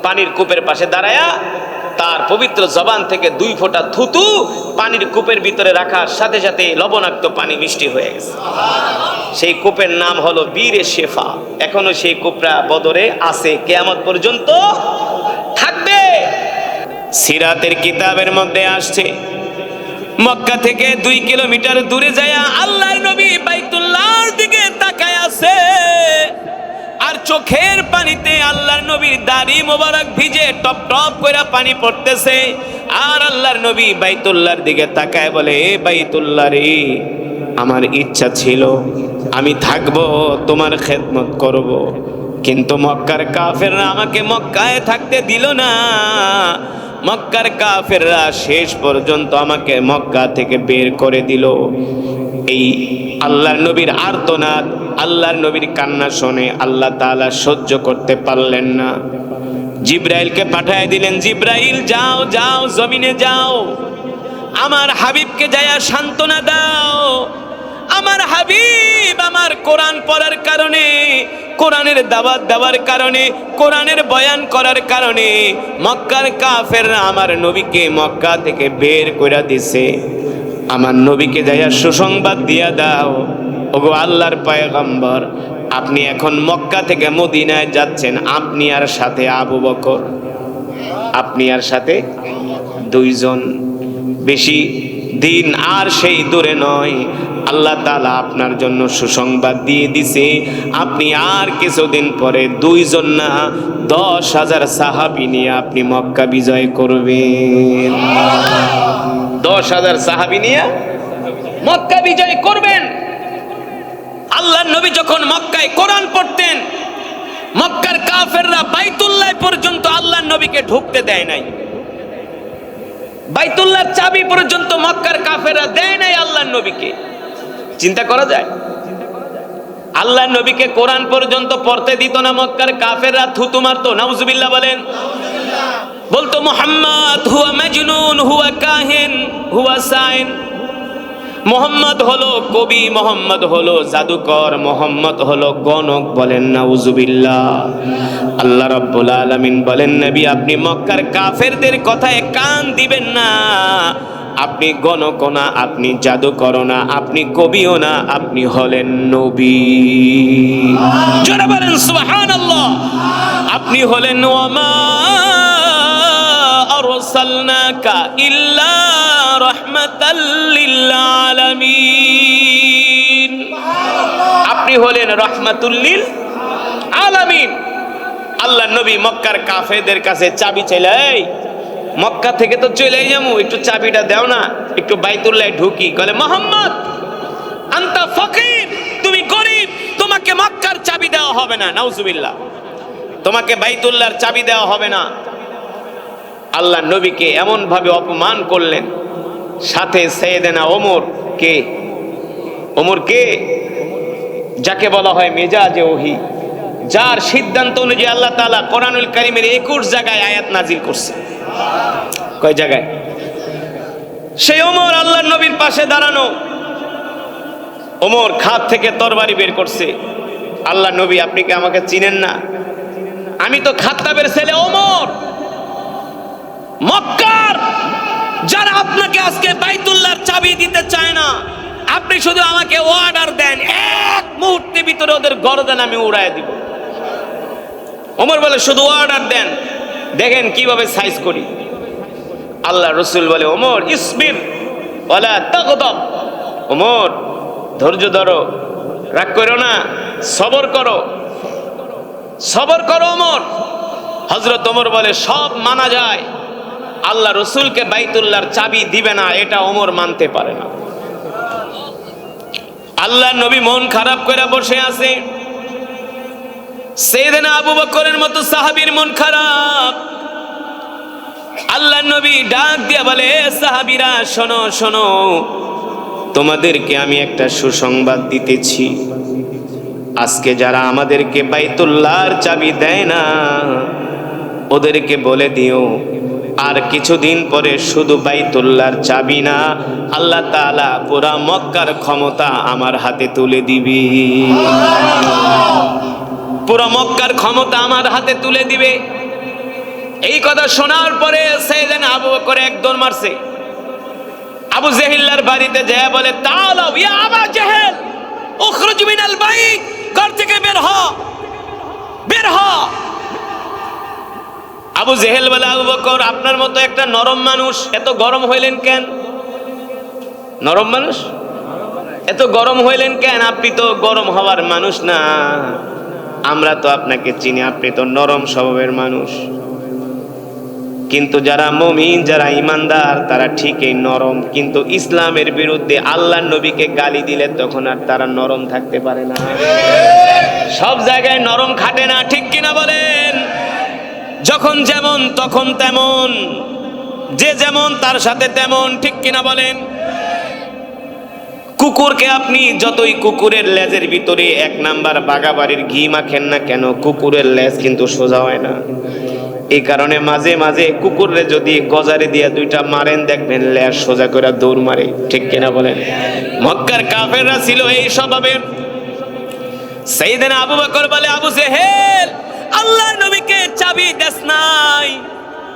পানির কূপের পাশে দাঁড়ায়া তার পবিত্র জবান থেকে 2 ফোঁটা থুতু পানির কূপের ভিতরে রাখার সাথে সাথে লবণাক্ত পানি মিষ্টি হয়ে গেছে। সেই কূপের নাম হলো বীরে শেফা। এখনো সেই কূপটা বদরে আছে, কিয়ামত পর্যন্ত থাকবে। সিরাতের কিতাবের মধ্যে আসছে, মক্কা থেকে 2 কিলোমিটার দূরে যায় আল্লাহর নবী বাইতুল্লাহর দিকে তাকায় আছে, আর চোখের পানিতে আল্লাহর নবীর দাড়ি মোবারক ভিজে টপ টপ করে পানি পড়তেছে। আর আল্লাহর নবী বাইতুল্লাহর দিকে তাকায় বলে, এ বাইতুল্লাহ রে, আমার ইচ্ছা ছিল আমি থাকবো, তোমার খেদমত করব, কিন্তু মক্কার কাফেররা আমাকে মক্কায় থাকতে দিল না। মক্কার কাফেররা শেষ পর্যন্ত আমাকে মক্কা থেকে বের করে দিল। এই আল্লাহর নবীর আর্তনাদ, আল্লাহর নবীর কান্না শুনে আল্লাহ তাআলা সহ্য করতে পারলেন না। জিবরাইলকে পাঠিয়ে দিলেন, জিবরাইল যাও যাও, জমিনে যাও, আমার হাবিবকে যায়া সান্ত্বনা দাও। আমার হাবিব আমার কোরআন পড়ার কারণে, কোরআনের দাওয়াত দেওয়ার কারণে, কোরআনের বয়ান করার কারণে মক্কার কাফেররা আমার নবীকে মক্কা থেকে বের করে দিছে। আমার নবীকে যাইয়া সুসংবাদ দিয়া দাও, ওগো আল্লাহর পয়গম্বর, আপনি এখন মক্কা থেকে মদিনায় যাচ্ছেন, আপনি আর সাথে আবু বকর, আপনি আর সাথে দুইজন। বেশি দিন আর সেই দূরে নয়, আল্লাহ তাআলা আপনার জন্য সুসংবাদ দিয়ে দিছে, আপনি আর কিছুদিন পরে দুইজন না 10,000 সাহাবী নিয়ে আপনি মক্কা বিজয় করবেন। 10,000 সাহাবী নিয়ে মক্কা বিজয় করবেন। আল্লাহর নবী যখন মক্কায় কোরআন পড়তেন, মক্কার কাফেররা বাইতুল্লাহ পর্যন্ত আল্লাহর নবীকে ঢুকতে দেয় নাই। বাইতুল্লাহর চাবি পর্যন্ত মক্কার কাফেররা দেয় নাই আল্লাহর নবীকে। চিন্তা করা যায়? আল্লাহর নবীকে কোরআন পর্যন্ত পড়তে দিত না মক্কার কাফেররা, থুতু মারতো। নাউজুবিল্লাহ বলেন। বলতো মুহাম্মদ হুয়া মাজনুন, হুয়া কাহিন, হুয়া সাইন। মোহাম্মদ হলো কবি, মোহাম্মদ হলো জাদুকর, মোহাম্মদ হলো গণক। বলেন নাউজুবিল্লাহ। আল্লাহ রাব্বুল আলামিন বলেন, নবী আপনি মক্কার কাফেরদের কথায় কান দিবেন না। আপনি গণকও না, আপনি জাদুকরও না, আপনি কবিও না, আপনি হলেন নবী। জোরে বলেন সুবহানাল্লাহ। আপনি হলেন ওয়ামা আরসালনাকা ইল্লা রাহমাতাল লিল আলামিন। আপনি হলেন রাহমাতুল লিল আলামিন। আল্লাহর নবী মক্কার কাফেরদের কাছে চাবি চাইলে, এই মক্কা থেকে তো চলে যাবো, একটু চাবিটা দাও না, একটু বাইতুল্লাহ ঢুকি। বলে মুহাম্মদ আনতা ফকির, তুমি গরিব, তোমাকে মক্কার চাবি দেওয়া হবে না। নাউজুবিল্লাহ। তোমাকে বাইতুল্লাহর চাবি দেওয়া হবে না। আল্লাহ নবীকে এমন ভাবে অপমান করলেন। সাথে সাইয়েদনা ওমর কে? ওমর কে? যাকে বলা হয় মেজাজে ওহী, যার সিদ্ধান্ত অনুযায়ী আল্লাহ তাআলা কোরআনুল কারীমের 21 জায়গায় আয়াত নাজিল করছে। কয় জায়গায়? সেই ওমর আল্লাহর নবীর পাশে দাঁড়ানো। ওমর খাত থেকে তরবারি বের করছে। আল্লাহ নবী আপনি কি আমাকে চিনেন না? আমি তো খাত্তাবের ছেলে ওমর। মক্কার যারা আপনাকে আজকে বাইতুল্লাহর চাবি দিতে চায় না, আপনি শুধু আমাকে অর্ডার দেন, এক মুহূর্তের ভিতরে ওদের গর্দান আমি উড়ায় দিব। ওমর বলে শুধু অর্ডার দেন, দেখেন কিভাবে সাইজ করি। আল্লাহ রসুল বলে ওমর ইসবির ওয়ালা তাগদাব, ওমর ধৈর্য ধরো, রাগ করো না, সবর করো, সবর করো ওমর। হযরত ওমর বলে সব মানা যায়, আল্লাহ রসুলকে বাইতুল্লাহর চাবি দিবে না এটা ওমর মানতে পারে না। আল্লাহ নবী মন খারাপ করে বসে আছে। সাইয়েদনা আবু বকরের মতো সাহাবীর মন খারাপ। আল্লাহ নবী ডাক দিয়া বলে, সাহাবীরা শোনো শোনো, তোমাদেরকে আমি একটা সুসংবাদ দিতেছি। আজকে যারা আমাদেরকে বাইতুল্লাহর চাবি দেয় না, ওদেরকে বলে দিও আর কিছুদিন পরে শুধু বাইতুল্লাহর চাবি না, আল্লাহ তাআলা পুরা মক্কার ক্ষমতা আমার হাতে তুলে দিবে। পুরা মক্কার ক্ষমতা আমার হাতে তুলে দিবে। এই কথা শোনার পরে সাইয়েদনা আবু বকর এক দৌড় মারছে। আবু জেহেলের বাড়িতে যায় বলে, তাআলা ইয়া আবা জেহেল উখরুজ মিনাল বাইত, ঘর থেকে বের হ, বের হ। আবু জেহেল বলে, আবু বকর আপনার মতো একটা নরম মানুষ এত গরম হইলেন কেন? নরম মানুষ এত গরম হইলেন কেন? আপনি তো গরম হওয়ার মানুষ না, আমরা তো আপনাকে চিনি, আপনি তো নরম স্বভাবের মানুষ। কিন্তু যারা মুমিন, যারা ইমানদার, তারা ঠিকই নরম, কিন্তু ইসলামের বিরুদ্ধে আল্লাহর নবীকে গালি দিলে তখন আর তারা নরম থাকতে পারে না। সব জায়গায় নরম খাটে না, ঠিক কিনা বলেন? যখন যেমন তখন তেমন, যে যেমন তার সাথে তেমন, ঠিক কিনা বলেন? কুকুরকে আপনি যতই কুকুরের লেজের ভিতরে 1 নাম্বার বাগাবাড়ির ঘি মাখেন না কেন, কুকুরের লেজ কিন্তু সোজা হয় না। এই কারণে মাঝে মাঝে কুকুররে যদি গজারে দিয়া 2টা মারেন, দেখবেন লেজ সোজা করে দৌড় মারে, ঠিক কিনা বলেন? মক্কার কাফেররা ছিল এই স্বভাবের। সাইয়েদনা আবু বকর বলে, আবু জেহেল আল্লাহর নবীকে চাবি দেস নাই,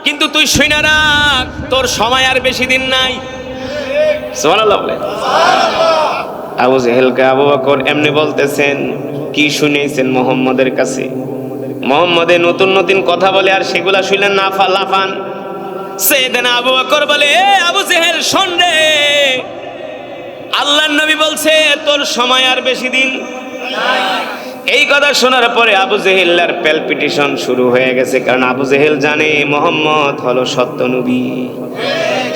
কিন্তু তুই শুনে রাখ তোর সময় আর বেশি দিন নাই। সুবহানাল্লাহ বলেন। আবু জেহেলকে আবু বকর এমনি বলতেছেন, কি শুনেছেন মুহাম্মদের কাছে? মুহাম্মদে নতুন নতুন কথা বলে আর সেগুলা শুনলেন না লাফান। সাইয়েদনা আবু বকর বলে, এ আবু জেহেল শোন রে, আল্লাহর নবী বলছে তোর সময় আর বেশি দিন নাই। এই কথা শোনার পরে আবু জেহেলের প্যালপিটেশন শুরু হয়ে গেছে, কারণ আবু জেহেল জানে মুহাম্মদ হলো সত্য নবী।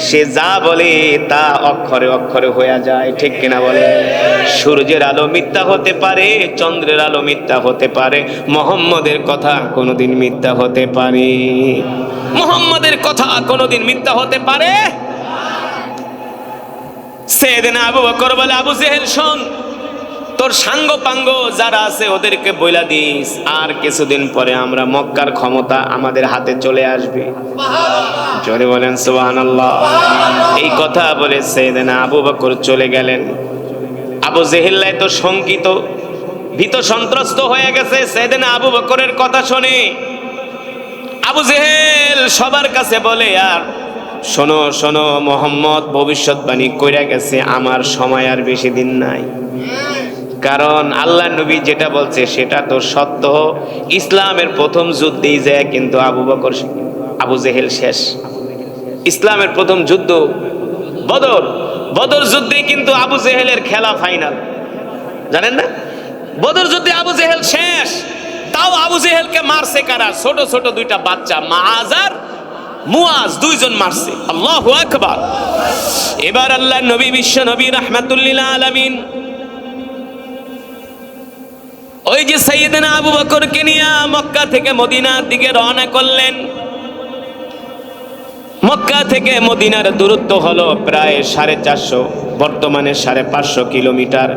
সে যা বলে তা অক্ষরে অক্ষরে হয়ে যায়, ঠিক কিনা বলে? সূর্যের আলো মিথ্যা হতে পারে, চন্দ্রের আলো মিথ্যা হতে পারে, মুহাম্মদের কথা কোনোদিন মিথ্যা হতে পারে? মুহাম্মদের কথা কোনোদিন মিথ্যা হতে পারে? সাইয়েদনা আবু বকর বলে, আবু জেহেল শোন, তোর সাঙ্গ পাঙ্গ যারা আছে ওদেরকে বইলা দিস, আর কিছুদিন পরে আমরা মক্কার ক্ষমতা আমাদের হাতে চলে আসবে। জোরে বলেন সুবহানাল্লাহ। এই কথা বলে সাইয়েদনা আবু বকর চলে গেলেন। আবু জেহেল তো শঙ্কিত, ভীত সন্ত্রস্ত হয়ে গেছে সাইয়েদনা আবু বকরের কথা শুনে। আবু জেহেল সবার কাছে বলে, আর শোনো শোনো, মুহাম্মদ ভবিষ্যৎবাণী কইরা গেছে আমার সময় আর বেশি দিন নাই। কারণ আল্লাহ নবী যেটা বলছে সেটা তো সত্য। ইসলামের প্রথম যুদ্ধেই যায় কিন্তু আবু জেহেল শেষ। ইসলামের প্রথম যুদ্ধ বদর যুদ্ধে কিন্তু আবু জেহেলের খেলা ফাইনাল, জানেন না? বদর যুদ্ধে আবু জেহেল শেষ, তাও আবু জেহেলকে মারছে কারা? ছোট ছোট দুইটা বাচ্চা, মাআজ আর মুআজ, দুইজন মারছে। আল্লাহু আকবার। এবার আল্লাহ নবী, বিশ্ব নবী রাহমাতুল লিল আলামিন, ওই যে সাইয়েদনা আবু বকরকে নিয়ে মক্কা থেকে মদিনার দিকে রওনা করলেন। মক্কা থেকে মদিনার দূরত্ব হলো প্রায় 450, বর্তমানে 550 কিলোমিটার।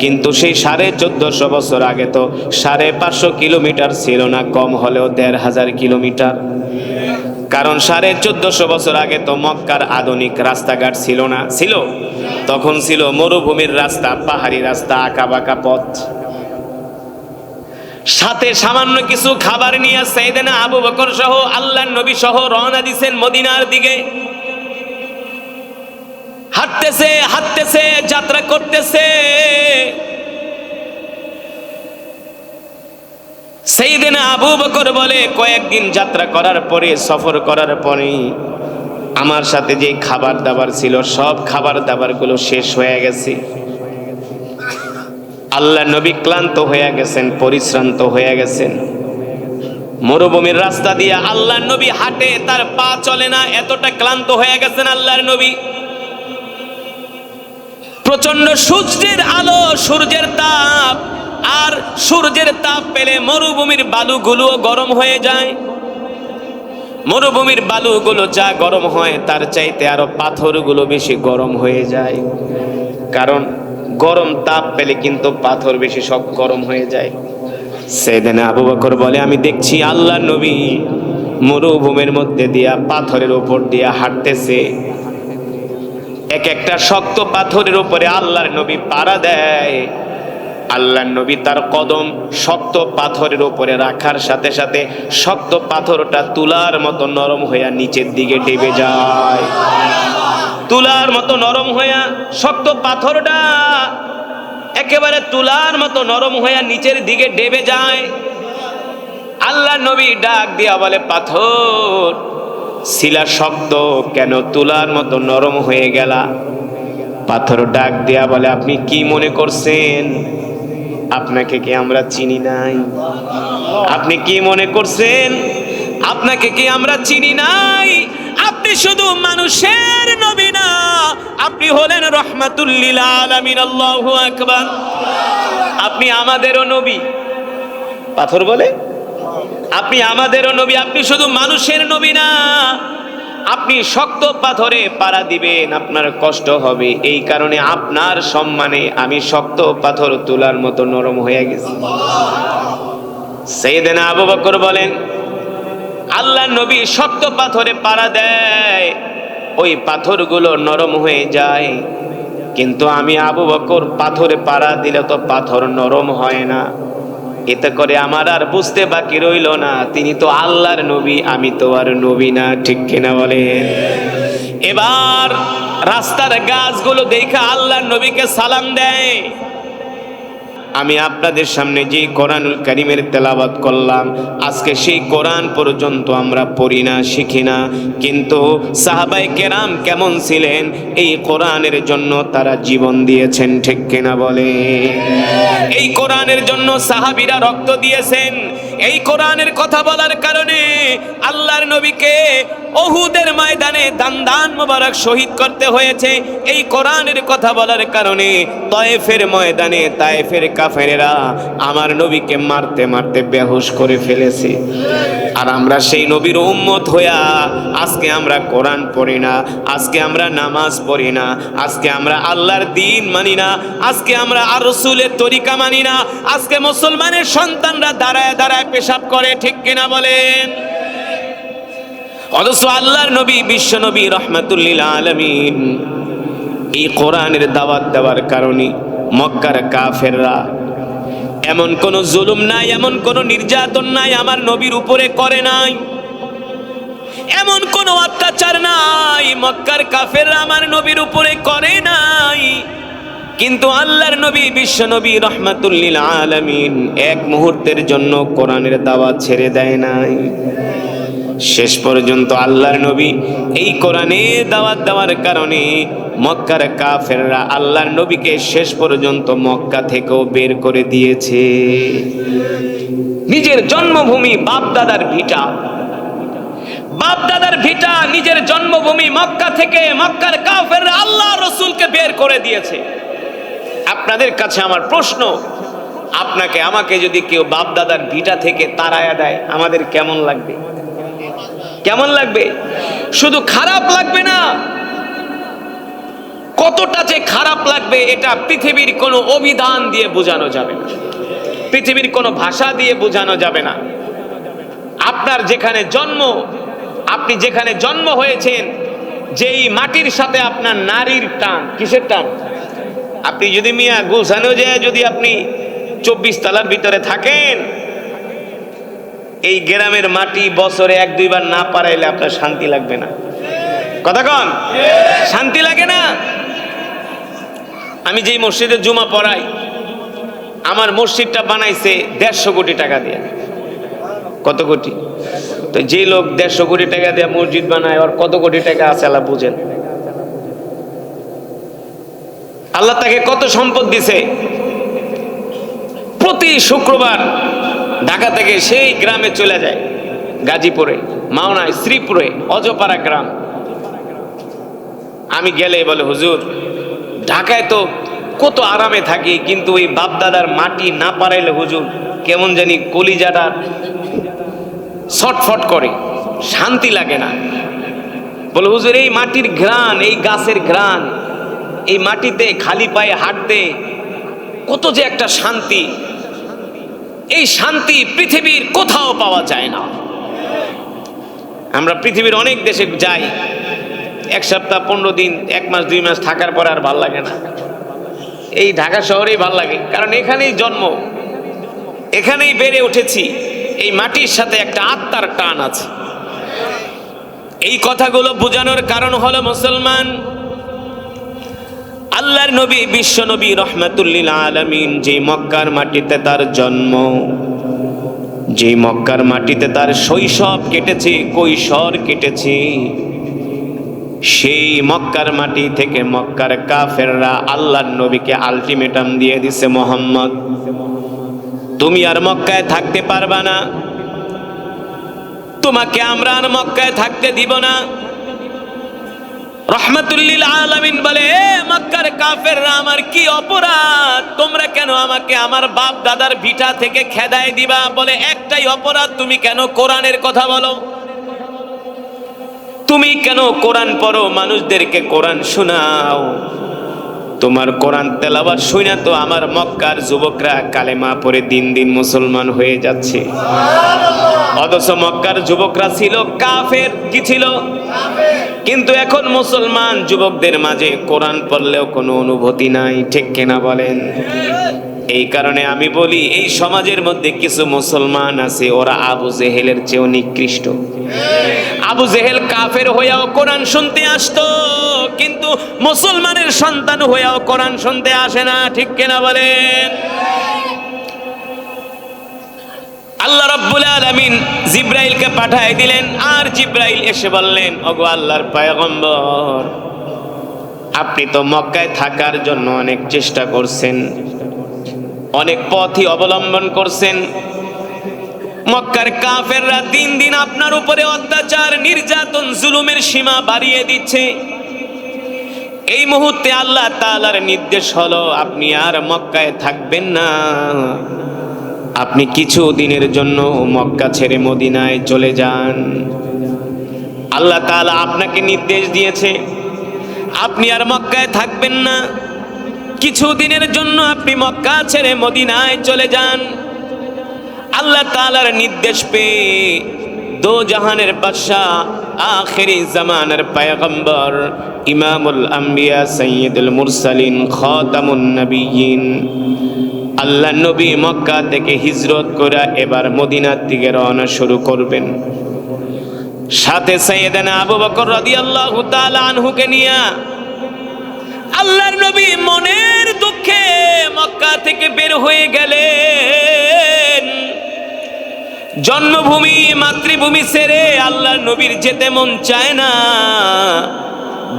কিন্তু সেই 1450 বছর আগে তো 550 কিলোমিটার ছিল না, কম হলেও 1500 কিলোমিটার। কারণ 1450 বছর আগে তো মক্কার আধুনিক রাস্তাঘাট ছিল না, ছিল তখন ছিল মরুভূমির রাস্তা, পাহাড়ি রাস্তা, আঁকাবাঁকা পথ। সাথে সামান্য কিছু খাবার নিয়ে সাইয়েদনা আবু বকর সহ আল্লাহর নবী সহ রওনা দিয়েছেন মদিনার দিকে। হাঁটতেছে হাঁটতেছে, যাত্রা করতেছে। সাইয়েদনা আবু বকর বলে, কয়েকদিন যাত্রা করার পরে, সফর করার পরে আমার সাথে যে খাবার দাবার ছিল সব খাবার দাবার গুলো শেষ হয়ে গেছে। আল্লাহ নবী ক্লান্ত হয়ে গেছেন, পরিশ্রান্ত হয়ে গেছেন। মরুভূমির রাস্তা দিয়ে আল্লাহর নবী হাঁটে, তার পা চলে না, এতটা ক্লান্ত হয়ে গেছেন আল্লাহর নবী। প্রচন্ড সূর্যের আলো, সূর্যের তাপ, আর সূর্যের তাপ পেলে মরুভূমির বালুগুলো গরম হয়ে যায়। মরুভূমির বালুগুলো যা গরম হয় তার চাইতে আরো পাথরগুলো বেশি গরম হয়ে যায়। কারণ গরম তাপ পেলে কিন্তু পাথর বেশি সব গরম হয়ে যায়। সাইয়েদনা আবু বকর বলে, আমি দেখছি আল্লাহর নবী মরুভূমির মধ্যে দিয়া পাথরের উপর দিয়া হাঁটতেছে। এক একটা শক্ত পাথরের উপরে আল্লাহর নবী পাড়া দেয়। আল্লাহর নবী তার কদম শক্ত পাথরের উপরে রাখার সাথে সাথে শক্ত পাথরটা তুলার মতো নরম হইয়া নিচের দিকে ডেবে যায়। তুলার মতো নরম হইয়া শক্ত পাথরটা একেবারে তুলার মতো নরম হইয়া নিচের দিকে ডেবে যায়। আল্লাহ নবী ডাক দিয়া বলে, পাথর শিলা শক্ত, কেন তুলার মতো নরম হয়ে গেলা? পাথর ডাক দিয়া বলে, আপনি কি মনে করছেন আপনাকে কি আমরা চিনি নাই? আপনি কি মনে করছেন আপনাকে কি আমরা চিনি নাই? আপনি শুধু মানুষের নবী না, আপনি হলেন রাহমাতুল লিল আলামিন। আল্লাহু আকবার। আপনি আমাদেরও নবী। পাথর বলে, আপনি আমাদেরও নবী, আপনি শুধু মানুষের নবী না, আপনি শক্ত পাথরে পাড়া দিবেন, আপনার কষ্ট হবে, এই কারণে আপনার সম্মানে আমি শক্ত পাথর তুলার মতো নরম হয়ে গেছি। সাইয়েদনা আবু বকর বলেন, আল্লাহ নবী শক্ত পাথরে পাড়া দেয়, ওই পাথরগুলো নরম হয়ে যায়। কিন্তু আমি আবু বকর পাথরে পাড়া দিলে তো পাথর নরম হয় না। এতে করে আমার আর বুঝতে বাকি রইল না, তিনি তো আল্লাহর নবী, আমি তো আর নবী না, ঠিক কিনা বলেন? এবার রাস্তার গাছগুলো দেখে আল্লাহর নবীকে সালাম দেয়। আমি আপনাদের সামনে যে কোরআনুল কারীমের তেলাওয়াত করলাম, আজকে সেই কোরআন পর্যন্ত আমরা পড়ি না, শিখি না। কিন্তু সাহাবায়ে কেরাম কেমন ছিলেন, এই কোরআনের জন্য তারা জীবন দিয়েছেন, ঠিক কিনা বলে? এই কোরআনের জন্য সাহাবীরা রক্ত দিয়েছেন। এই কোরআনের কথা বলার কারণে আল্লাহর নবীকে উহুদের ময়দানে দান মোবারক শহীদ করতে হয়েছে। এই কোরআনের কথা বলার কারণে তায়েফের ময়দানে তায়েফের কাফেরেরা আমার নবীকে মারতে মারতে বেহুশ করে ফেলেছে। আর আমরা সেই নবীর উম্মত হইয়া আজকে আমরা কোরআন পড়ি না, আজকে আমরা নামাজ পড়ি না, আজকে আমরা আল্লাহর দ্বীন মানি না, আজকে আমরা আর রাসূলের তরিকা মানি না। আজকে মুসলমানের সন্তানরা দাঁড়ায় দাঁড়ায় পেশাব করে, ঠিক কিনা বলেন? অথচ আল্লাহর নবী, বিশ্ব নবী রাহমাতুল লিল আলামিন এই কোরআনের দাওয়াত দেওয়ার কারণে মক্কার কাফেররা এমন কোন জুলুম নাই, এমন কোন নির্যাতন নাই আমার নবীর উপরে করে নাই, এমন কোন অত্যাচার নাই মক্কার কাফেররা আমার নবীর উপরে করে নাই। কিন্তু আল্লাহর নবী, বিশ্ব নবী রাহমাতুল লিল আলামিন এক মুহূর্তের জন্য কোরআনের দাওয়াত ছেড়ে দেয় নাই। শেষ পর্যন্ত আল্লাহর নবী এই কোরআনে দাওয়াত দেওয়ার কারণে মক্কার কাফেররা আল্লাহর নবীকে শেষ পর্যন্ত মক্কা থেকেও বের করে দিয়েছে। নিজের জন্মভূমি, বাপ দাদার ভিটা, বাপ দাদার ভিটা, নিজের জন্মভূমি মক্কা থেকে মক্কার কাফেররা আল্লাহ রাসূলকে বের করে দিয়েছে। আপনাদের কাছে আমার প্রশ্ন, আপনাকে আমাকে যদি কেউ বাপ দাদার ভিটা থেকে তাড়ায়া দেয়, আমাদের কেমন লাগবে? কেমন লাগবে? শুধু খারাপ লাগবে না, কতটা যে খারাপ লাগবে এটা পৃথিবীর কোনো অভিধান দিয়ে বোঝানো যাবে না, পৃথিবীর কোনো ভাষা দিয়ে বোঝানো যাবে না। আপনার যেখানে জন্ম, আপনি যেখানে জন্ম হয়েছেন, যেই মাটির সাথে আপনার নারীর টান, কিসের টান? আপনি যদি মিয়া গুলশানেও যায় যদি আপনি 24 তলার ভিতরে থাকেন, এই গ্রামের মাটি বছরে 1-2 বার না পারাইলে আপনার শান্তি লাগবে না। কথা কন, শান্তি লাগে না? আমি যেই মসজিদে জুমা পড়াই, আমার মসজিদটা বানাইছে 150 কোটি টাকা দিয়ে। কত কোটি? তো যে লোক 150 কোটি টাকা দিয়ে মসজিদ বানায়, আর কত কোটি টাকা আছে আল্লাহ বুঝেন। আল্লাহ তাকে কত সম্পদ দিছে। প্রতি শুক্রবার ঢাকা থেকে সেই গ্রামে চলে যায়, গাজীপুরে, মাওনায়, শ্রীপুরে, অজপাড়া গ্রাম। আমি গেলে বলে, হুজুর ঢাকায় তো কত আরামে থাকি, কিন্তু ওই বাপদাদার মাটি না পারাইলে হুজুর কেমন জানি কলিজাটা ছটফট করে, শান্তি লাগে না। বলে, হুজুর এই মাটির ঘ্রাণ, এই গাছের ঘ্রাণ, এই মাটিতে খালি পায়ে হাঁটতে কত যে একটা শান্তি, এই শান্তি পৃথিবীর কোথাও পাওয়া যায় না। আমরা পৃথিবীর অনেক দেশে যাই, 1 সপ্তাহ, 15 দিন, 1 মাস, 2 মাস থাকার পর আর ভাল লাগে না। এই ঢাকা শহরেই ভাল লাগে, কারণ এখানেই জন্ম, এখানেই বেড়ে উঠেছি, এই মাটির সাথে একটা আত্মার টান আছে। এই কথাগুলো বোঝানোর কারণ হলো, মুসলমান, আল্লাহর নবী, বিশ্ব নবী রাহমাতুল লিল আলামিন যে মক্কার মাটিতে তার জন্ম, যে মক্কার মাটিতে তার শৈশব কেটেছে, কৈশোর কেটেছে, সেই মক্কার মাটি থেকে মক্কার কাফেররা আল্লাহর নবীকে আলটিমেটাম দিয়ে দিছে, মুহাম্মদ তুমি আর মক্কায় থাকতে পারবা না, তোমাকে আমরা আর মক্কায় থাকতে দিব না। রাহমাতুল লিল আলামিন বলে, এ মক্কার কাফেররা, আমার কি অপরাধ? তোমরা কেন আমাকে আমার বাপ দাদার ভিটা থেকে খেদায় দিবা? বলে, একটাই অপরাধ, তুমি কেন কোরআনের কথা বলো, তুমি কেন কোরআন পড়ো, মানুষদেরকে কোরআন শোনাও, তোমার কোরআন তেলাওয়াত শুনে তো আমার মক্কার যুবকরা কালেমা পড়ে দিন দিন মুসলমান হয়ে যাচ্ছে। অথচ মক্কার যুবকরা ছিল কাফের, কি ছিল? কিন্তু এখন মুসলমান যুবকদের মাঝে কোরআন পড়লেও কোনো অনুভূতি নাই, ঠিক কিনা বলেন? এই কারণে আমি বলি, এই সমাজের মধ্যে কিছু মুসলমান আছে, ওরা আবু জেহেলের চেয়েও নিকৃষ্ট। আবু জেহেল কাফের হইয়াও কোরআন শুনতে আসতো, কিন্তু মুসলমানের সন্তান হইয়াও কোরআন শুনতে আসে না। ঠিক কিনা বলেন? আল্লাহ রাব্বুল আলামিন জিব্রাইলকে পাঠায় দিলেন, আর জিব্রাইল এসে বললেন, ওগো আল্লাহর পয়গম্বর, আপনি তো মক্কায় থাকার জন্য অনেক চেষ্টা করছেন, অনেক পথই অবলম্বন করছেন। মক্কার কাফেররা দিন দিন আপনার উপরে অত্যাচার, নির্যাতন, জুলুমের সীমা বাড়িয়ে দিচ্ছে। এই মুহূর্তে আল্লাহ তাআলার নির্দেশ হলো, আপনি আর মক্কায় থাকবেন না, আপনি কিছু দিনের জন্য মক্কা ছেড়ে মদিনায় চলে যান। আল্লাহ তাআলা আপনাকে নির্দেশ দিয়েছে, আপনি আর মক্কায় থাকবেন না, কিছু দিনের জন্য আপনি মক্কা ছেড়ে মদিনায় চলে যান। আল্লাহ তাআলার নির্দেশ পেয়ে দো জাহানের বাদশা, আখিরি জামানার পয়গম্বর, ইমামুল আম্বিয়া, সাইয়্যিদুল মুরসালিন, খাতামুন নবিয়্যিন, আল্লাহ নবী মক্কা থেকে হিজরত করে এবার মদিনার দিকে রওনা শুরু করবেন। সাথে সাইয়েদানা আবু বকর রাদিয়াল্লাহু তাআলা আনহুকে নিয়ে আল্লাহর নবী মনের দুঃখে মক্কা থেকে বের হয়ে গেলেন। জন্মভূমি, মাতৃভূমি ছেড়ে আল্লাহর নবীর যেতে মন চায় না।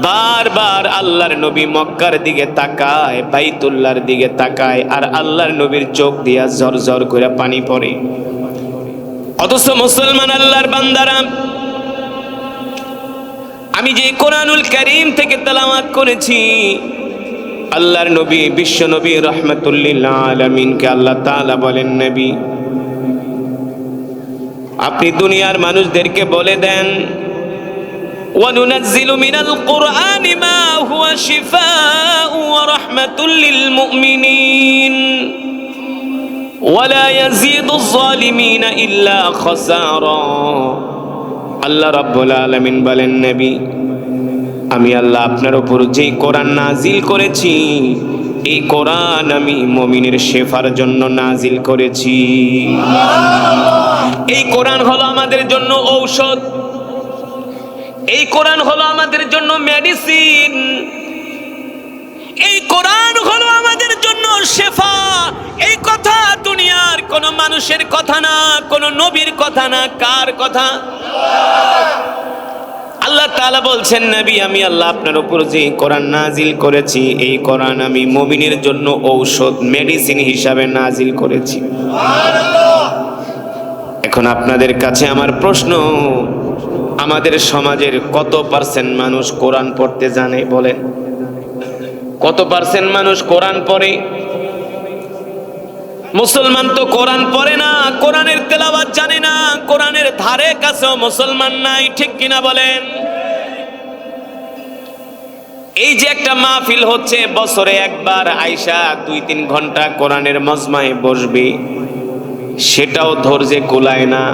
বারবার আল্লাহর নবী মক্কার দিকে তাকায়, বাইতুল্লাহর দিকে তাকায়, আর আল্লাহর নবীর চোখ দিয়া ঝরঝর করে পানি পড়ে। অথচ মুসলমান আল্লাহর বান্দারা, আমি যে কোরআনুল কারীম থেকে তেলাওয়াত করেছি, আল্লাহর নবী, বিশ্ব নবী রাহমাতুল লিল আলামিনকে আল্লাহ তাআলা বলেন, নবী আপনি দুনিয়ার মানুষদেরকে বলে দেন, وَنُنَزِّلُ مِنَ الْقُرْآنِ مَا هُوَ شِفَاءٌ وَرَحْمَةٌ لِّلْمُؤْمِنِينَ وَلَا يَزِيدُ الظَّالِمِينَ إِلَّا خَسَارًا। আল্লাহ রাব্বুল আলামিন বলেন, নবী আমি আল্লাহ আপনার উপর যেই কোরআন নাজিল করেছি, এই কোরআন আমি মুমিনের শেফার জন্য নাজিল করেছি। এই কোরআন হলো আমাদের জন্য ঔষধ, এই কোরআন হলো আমাদের জন্য মেডিসিন, এই কোরআন হলো আমাদের জন্য শেফা। এই কথা দুনিয়ার কোন মানুষের কথা না, কোন নবীর কথা না, কার কথা? আল্লাহ তাআলা বলছেন, নবী আমি আল্লাহ আপনার উপর যে কোরআন নাজিল করেছি, এই কোরআন আমি মুমিনের জন্য ঔষধ, মেডিসিন হিসাবে নাজিল করেছি। এখন আপনাদের কাছে আমার প্রশ্ন, আমাদের সমাজের কত পার্সেন্ট মানুষ কোরআন পড়তে জানে? বলেন, কত পার্সেন্ট মানুষ কোরআন পড়ে? মুসলমান তো কোরআন পড়ে না, কোরআনের তেলাওয়াত জানে না, কোরআনের ধারে কাছেও মুসলমান নাই। ঠিক কিনা বলেন? এই যে একটা মাহফিল হচ্ছে, বছরে একবার আইসা 2-3 ঘন্টা কোরআনের মজমায় বসবে, সেটাও ধৈর্যে কুলায় না।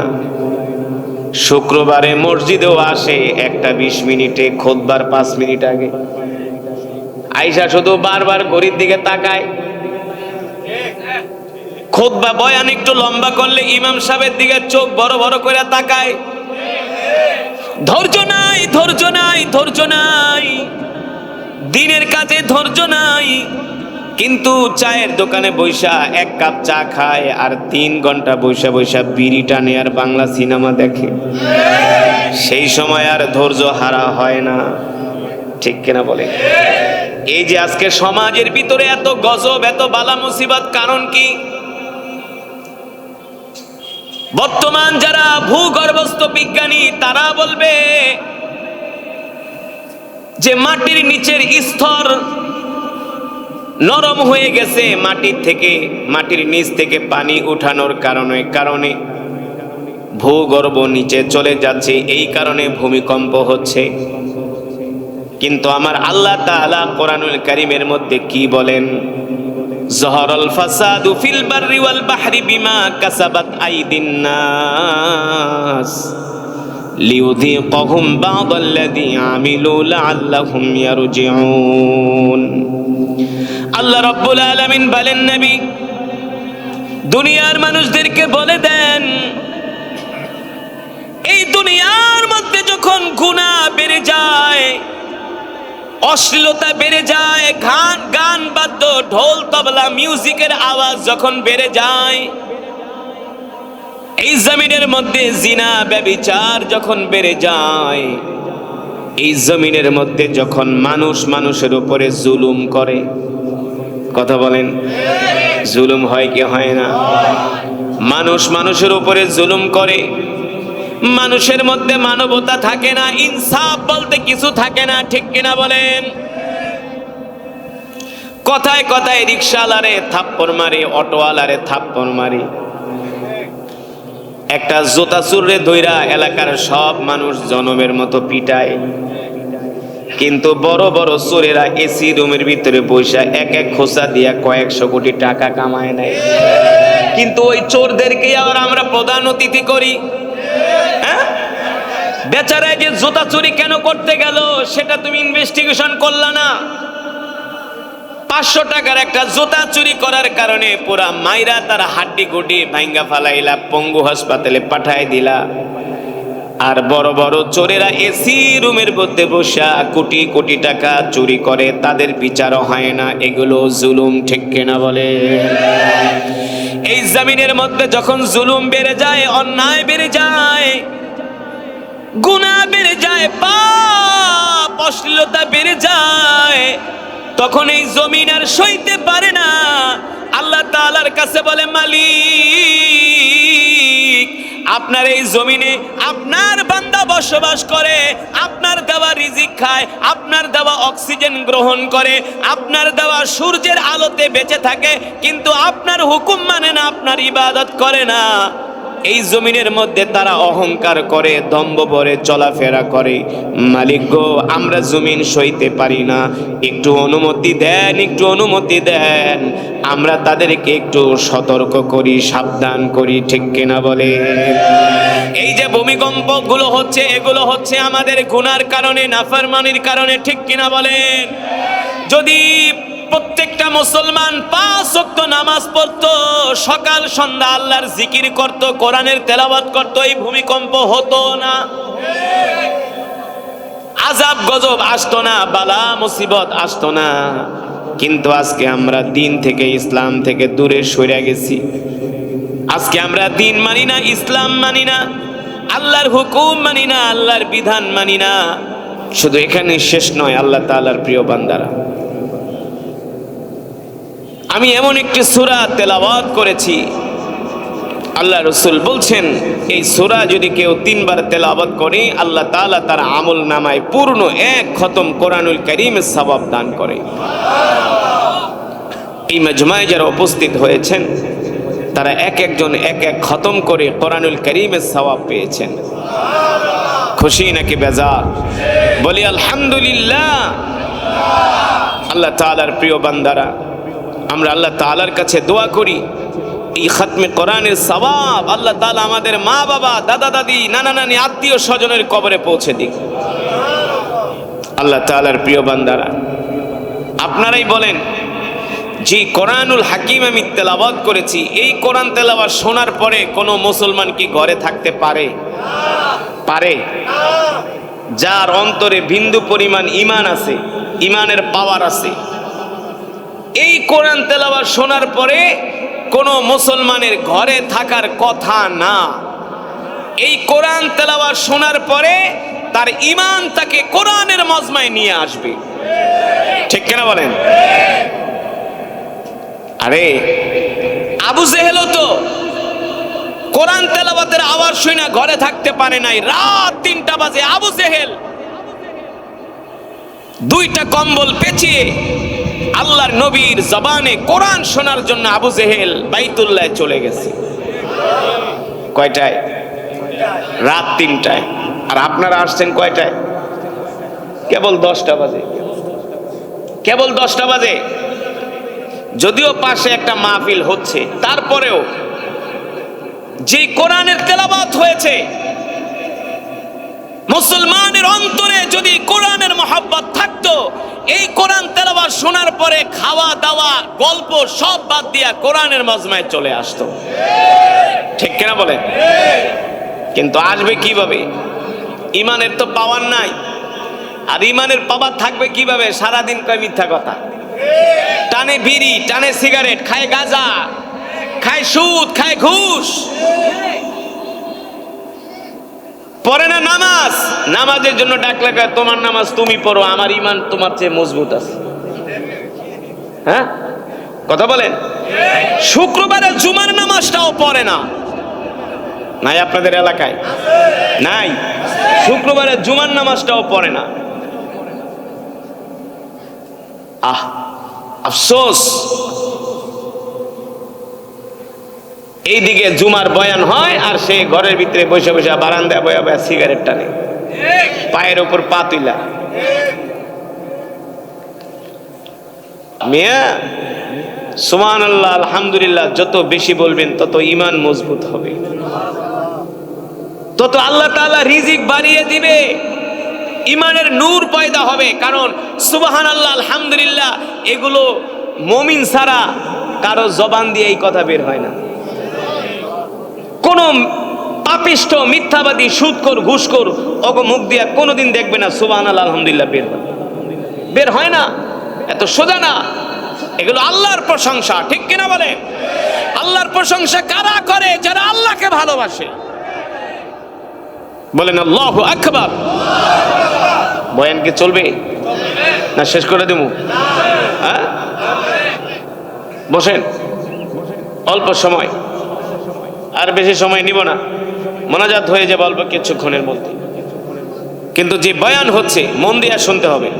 শুক্রবারে মসজিদেও আসে, একটা 20 মিনিটে, খুতবার 5 মিনিট আগে আইসা শুধু বারবার ঘড়ির দিকে তাকায়। খুতবা বয়ান একটু লম্বা করলে ইমাম সাহেবের দিকে চোখ বড় বড় করে তাকায়। ধৈর্য নাই, ধৈর্য নাই, ধৈর্য নাই, দিনের কাজে ধৈর্য নাই। কিন্তু চায়ের দোকানে বৈশা 1 কাপ চা খায়, আর 3 ঘন্টা বৈশা বৈশা বিড়ি টানে আর বাংলা সিনেমা দেখে। সেই সময় আর ধৈর্য হারা হয় না। ঠিক কিনা বলে? এই যে আজকে সমাজের ভিতরে এত গজব, এত বালা মুসিবত, কারণ কি? বর্তমান যারা ভূগর্ভস্থ বিজ্ঞানী, তারা বলবে যে মাটির নিচের স্তর নরম হয়ে গেছে, মাটির নিচ থেকে পানি উঠানোর কারণে ভূগর্ভ নিচে চলে যাচ্ছে, এই কারণে ভূমিকম্প হচ্ছে। কিন্তু আমার আল্লাহ তাআলা কোরআনুল কারীমের মধ্যে কি বলেন? যহরাল ফাসাদু ফিল বাররি ওয়াল বাহরি বিমা কাসাবাত আইদিন নাস লিউযীকাহুম বা'দাল্লাযী আমিলু লাআল্লাহুম ইয়ারজিউন। আল্লাহ রাব্বুল আলামিন বলেন, নবী দুনিয়ার মানুষদেরকে বলে দেন, এই দুনিয়ার মধ্যে যখন গুনাহ বেড়ে যায়, অশ্লীলতা বেড়ে যায়, গান বাদ্য ঢোল তবলা মিউজিকের আওয়াজ যখন বেড়ে যায়, এই জমিনের মধ্যে জিনা ব্যভিচার যখন বেড়ে যায়, এই জমিনের মধ্যে যখন মানুষ মানুষের উপরে জুলুম করে, কথা বলেন, জুলুম হয় কি হয় না? মানুষ মানুষের উপরে জুলুম করে, মানুষের মধ্যে মানবতা থাকে না, ইনসাফ বলতে কিছু থাকে না, ঠিক কিনা বলেন? কথায় কথায় রিকশাওয়ালারে থাপ্পড় মারে, অটোওয়ালারে থাপ্পড় মারে, একটা জুতা চুররে ধইরা এলাকার সব মানুষ জনমের মতো পিটায়, কিন্তু বড় বড় চোরেরা এসি রুমের ভিতরে বসে এক এক খোঁচা দিয়া কয়েকশো কোটি টাকা কামায় নেয়। কিন্তু ওই চোরদেরকে আবার আমরা প্রধান অতিথি করি। বেচারায় যে জুতা চুরি কেন করতে গেল সেটা তুমি ইনভেস্টিগেশন করলা না। 500 টাকার একটা জুতা চুরি করার কারণে পুরা মাইরা তার হাড্ডি গুড্ডি ভাঙ্গা ফালাইলা, পঙ্গু হাসপাতালে পাঠায় দিলা। আর বড় বড় চোরেরা এসি রুমের মধ্যে বসা কোটি কোটি টাকা চুরি করে, তাদের বিচারও হয় না। এগুলো জুলুম, ঠিক কিনা বলে? এই জমিনের মধ্যে যখন জুলুম বেড়ে যায়, অন্যায় বেড়ে যায়, গুনাহ বেড়ে যায়, পাপ অশ্লীলতা বেড়ে যায়, তখন এই জমিন আর সইতে পারে না। আল্লাহ তাআলার কাছে বলে, মালিক, আপনার এই জমিনে আপনার বান্দা বসবাস করে, আপনার দেওয়া রিজিক খায়, আপনার দেওয়া অক্সিজেন গ্রহণ করে, আপনার দেওয়া সূর্যের আলোতে বেঁচে থাকে, কিন্তু আপনার হুকুম মানে না, আপনার ইবাদত করে না। এই জমিনের মধ্যে তারা অহংকার করে, দম্ভ ভরে চলাফেরা করে। মালিক গো, আমরা জমিন সইতে পারি না, একটু অনুমতি দেন, একটু অনুমতি দেন, আমরা তাদেরকে একটু সতর্ক করি, সাবধান করি, ঠিক কিনা বলে? এই যে ভূমিকম্প গুলো হচ্ছে, এগুলো হচ্ছে আমাদের গুনার কারণে, নাফরমানির কারণে, ঠিক কিনা বলেন? যদি প্রত্যেকটা মুসলমান 5 ওয়াক্ত নামাজ পড়তো, সকাল সন্ধ্যা আল্লাহর জিকির করত, কোরআনের তেলাওয়াত করত, এই ভূমিকম্প হতো না, আযাব গজব আসতো না, বালা মুসিবত আসতো না। কিন্তু আজকে আমরা দিন থেকে, ইসলাম থেকে দূরে সরে গেছি। আজকে আমরা দিন মানি না, ইসলাম মানি না, আল্লাহর হুকুম মানি না, আল্লাহর বিধান মানি না। শুধু এখানে শেষ নয়, আল্লাহ তাআলার প্রিয় বান্দারা, আমি এমন একটি সূরা তেলাওয়াত করেছি, আল্লাহ রাসূল বলছেন এই সূরা যদি কেউ 3 বার তেলাওয়াত করে, আল্লাহ তাআলা তার আমল নামায় পূর্ণ 1 খতম কোরআনুল কারীমের সওয়াব দান করে। এই মজমায় যারা উপস্থিত হয়েছেন তারা এক একজন এক এক খতম করে কোরআনুল কারীমের সওয়াব পেয়েছেন। খুশি নাকি বেজার? বলি আলহামদুলিল্লাহ। আল্লাহ তাআলার প্রিয় বান্দারা, আমরা আল্লাহ তাআলার কাছে দোয়া করি এই খতমে কোরআনের সওয়াব আল্লাহ তাআলা আমাদের মা বাবা, দাদা দাদি, নানা নানি, আত্মীয় স্বজনের কবরে পৌঁছে দিক। আল্লাহ তাআলার প্রিয় বান্দারা, আপনারাই বলেন, যে কোরআনুল হাকিম আমি তেলাওয়াত করেছি, এই কোরআন তেলাওয়াত শোনার পরে কোনো মুসলমান কি ঘরে থাকতে পারে? পারে? যার অন্তরে বিন্দু পরিমাণ ঈমান আছে, ঈমানের পাওয়ার আছে, এই কোরআন তেলাওয়াত শোনার পরে কোনো মুসলমানের ঘরে থাকার কথা না। এই কোরআন তেলাওয়াত শোনার পরে তার ঈমান তাকে কোরআনের মজমায় নিয়ে আসবে, ঠিক কিনা বলেন? আরে আবু জেহেল তো কোরআন তেলাওয়াতের আওয়াজ শুনে ঘরে থাকতে পারে নাই। রাত 3টা বাজে আবু জেহেল 2টা কম্বল পেঁচিয়ে আল্লাহর নবীর জবানে কোরআন শোনার জন্য আবু জেহেল বাইতুল্লাহ চলে গেছে। কয়টায়? রাত 3টায়। আর আপনারা আসছেন কয়টায়? কেবল 10টা বাজে, কেবল 10টা বাজে। যদিও পাশে একটা মাহফিল হচ্ছে, তারপরেও যে কোরআনের তেলাওয়াত হয়েছে, মুসলমানের অন্তরে যদি কোরআনের মহব্বত থাকতো, এই কোরআন তেলাওয়াত শোনার পরে খাওয়া দাওয়া গল্প সব বাদ দিয়া কোরআনের মজমায় চলে আসতো, ঠিক কিনা বলেন? কিন্তু আসবে কিভাবে? ইমানের তো পাওয়ার নাই। আর ইমানের পাওয়ার থাকবে কিভাবে? সারাদিন কয় মিথ্যা কথা, টানে বিড়ি, টানে সিগারেট, খায় গাঁজা, খায় সুদ, খায় ঘুষ, পড়ে না নামাজ। নামাজের জন্য ডাকলে কয় তোমার নামাজ তুমি পড়ো, আমার ইমান তোমার চেয়ে মজবুত আছে। হ্যাঁ, কথা বলেন। শুক্রবারে জুমার নামাজটাও পড়ে না, নাই আপনাদের এলাকায়? নাই, শুক্রবারে জুমার নামাজটাও পড়ে না। আহ, আফসোস। এইদিকে জুমার বয়ান হয় আর সে ঘরের ভিতরে বসে বসে বারান্দায় বয়া বয়া সিগারেট টানে, পায়ের উপর পা তুইলা। মিয়া, সুবহানাল্লাহ, আলহামদুলিল্লাহ, যত বেশি বলবেন তত ঈমান মজবুত হবে, তত আল্লাহ তাআলা রিজিক বাড়িয়ে দিবে, ঈমানের নূর পয়দা হবে। কারণ সুবহানাল্লাহ, আলহামদুলিল্লাহ এগুলো মুমিন ছাড়া কারো জবান দিয়ে এই কথা বের হয় না। কোন পাপিষ্ঠ, মিথ্যাবাদী, সুদখোর, ঘুষখোর ওগো মুখ দিয়া কোনোদিন দেখবে না সুবহানাল্লাহ আলহামদুলিল্লাহ বের হয় না। এত সোজা না, এগুলো আল্লাহর প্রশংসা, ঠিক কিনা বলে? আল্লাহর প্রশংসা কারা করে? যারা আল্লাহকে ভালোবাসে। বলেন আল্লাহু আকবার। বয়ান কি চলবে না শেষ করে দেব? হ্যাঁ, বসেন, অল্প সময়, আর বেশি সময় নিব না, মোনাজাত হয়ে যাবে অল্প কিছুক্ষণের মধ্যে। কিন্তু যে বয়ান হচ্ছে মন দিয়ে শুনতে হবে।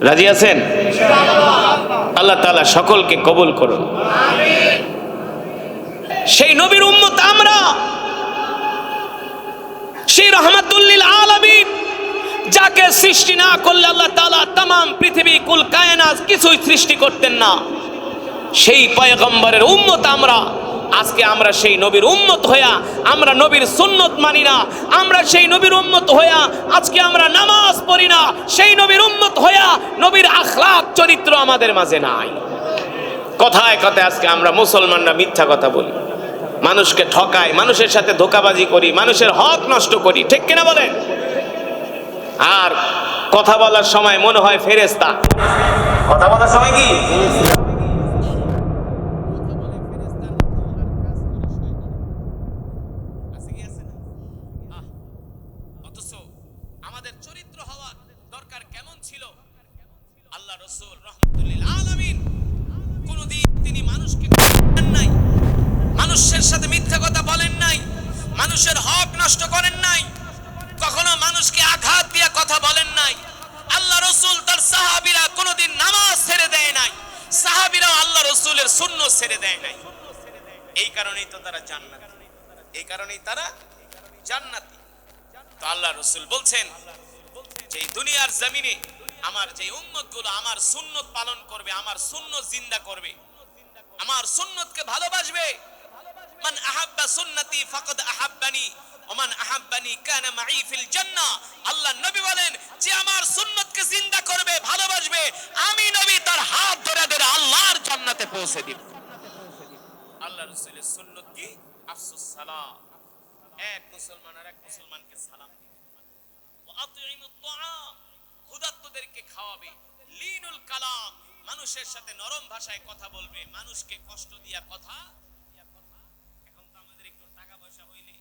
রাজি আছেন? আল্লাহ তাআলা সকলকে কবুল করুন। সেই নবীর উম্মত আমরা, সেই রাহমাতুল লিল আলামিন, যাকে সৃষ্টি না করলে আল্লাহ তাআলা तमाम পৃথিবী কুল কায়নাত কিছুই সৃষ্টি করতেন না, সেই পয়গম্বরের উম্মত আমরা। আজকে আমরা সেই নবীর উম্মত হইয়া আমরা নবীর সুন্নত মানি না, আমরা সেই নবীর উম্মত হইয়া আজকে আমরা নামাজ পড়ি না, সেই নবীর উম্মত হইয়া নবীর আখলাক চরিত্র আমাদের মাঝে নাই। কথায় কথায় আজকে আমরা মুসলমানরা মিথ্যা কথা বলি, মানুষকে ঠকাই, মানুষের সাথে ধোঁকাবাজি করি, মানুষের হক নষ্ট করি, ঠিক কিনা বলেন? আর কথা বলার সময় মনে হয় ফেরেশতা, কথা বলার সময় কি আমাদের চরিত্র হওয়া দরকার কেমন ছিল? আল্লাহ রাসূল রাহমাতুল লিল আলামিন কোনদিন তিনি মানুষকে ঠকান নাই, মানুষের সাথে মিথ্যা কথা বলেন নাই, মানুষের হক নষ্ট করেন নাই, কখনো মানুষকে আঘাত দিয়ে কথা বলেন নাই। আল্লাহ রাসূল তার সাহাবীরা কোনদিন নামাজ ছেড়ে দেয় নাই, সাহাবীরাও আল্লাহ রাসূলের সুন্নাত ছেড়ে দেয় নাই। এই কারণেই তো তারা জান্নাতি, এই কারণেই তারা জান্নাতি। তো আল্লাহ রাসূল বলছেন যে এই দুনিয়ার জমিনে আমার যে উম্মতগুলো আমার সুন্নাত পালন করবে, আমার সুন্নাত জিন্দা করবে, আমার সুন্নাতকে ভালোবাসবে, মান আহাব্বা সুন্নতি ফাকাদ আহাব্বানি ওয়া মান আহাব্বানি কানা মাই ফিল জান্নাহ। আল্লাহ নবী বলেন যে আমার সুন্নতকে জিন্দা করবে, ভালোবাসবে, আমি নবী তার হাত ধরে ধরে আল্লাহর জান্নাতে পৌঁছে দিব। আল্লাহ রাসূলের সুন্নাত কি? আফসুস সালাম, এক মুসলমান আর এক মুসলমানকে সালাম দিবে, ওয়া আতঈমুত তাআম, ক্ষুধার্তদেরকে খাওয়াবে, লিনুল কালাম, মানুষের সাথে নরম ভাষায় কথা বলবে, মানুষকে কষ্ট দিয়া কথা। এখন তো আমাদের একটু টাকা পয়সা হইলে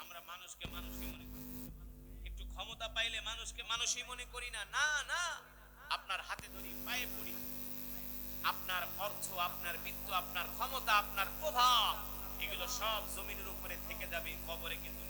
আমরা মানুষকে মনে করি, একটু ক্ষমতা পাইলে মানুষকে মানুষই মনে করি না। না না, আপনার হাতে ধরি, পায়ে পড়ি, আপনার অর্থ, আপনার বিত্ত, আপনার ক্ষমতা, আপনার প্রভাব, এগুলো সব জমিনের উপরে থেকে যাবে, কবরে কিন্তু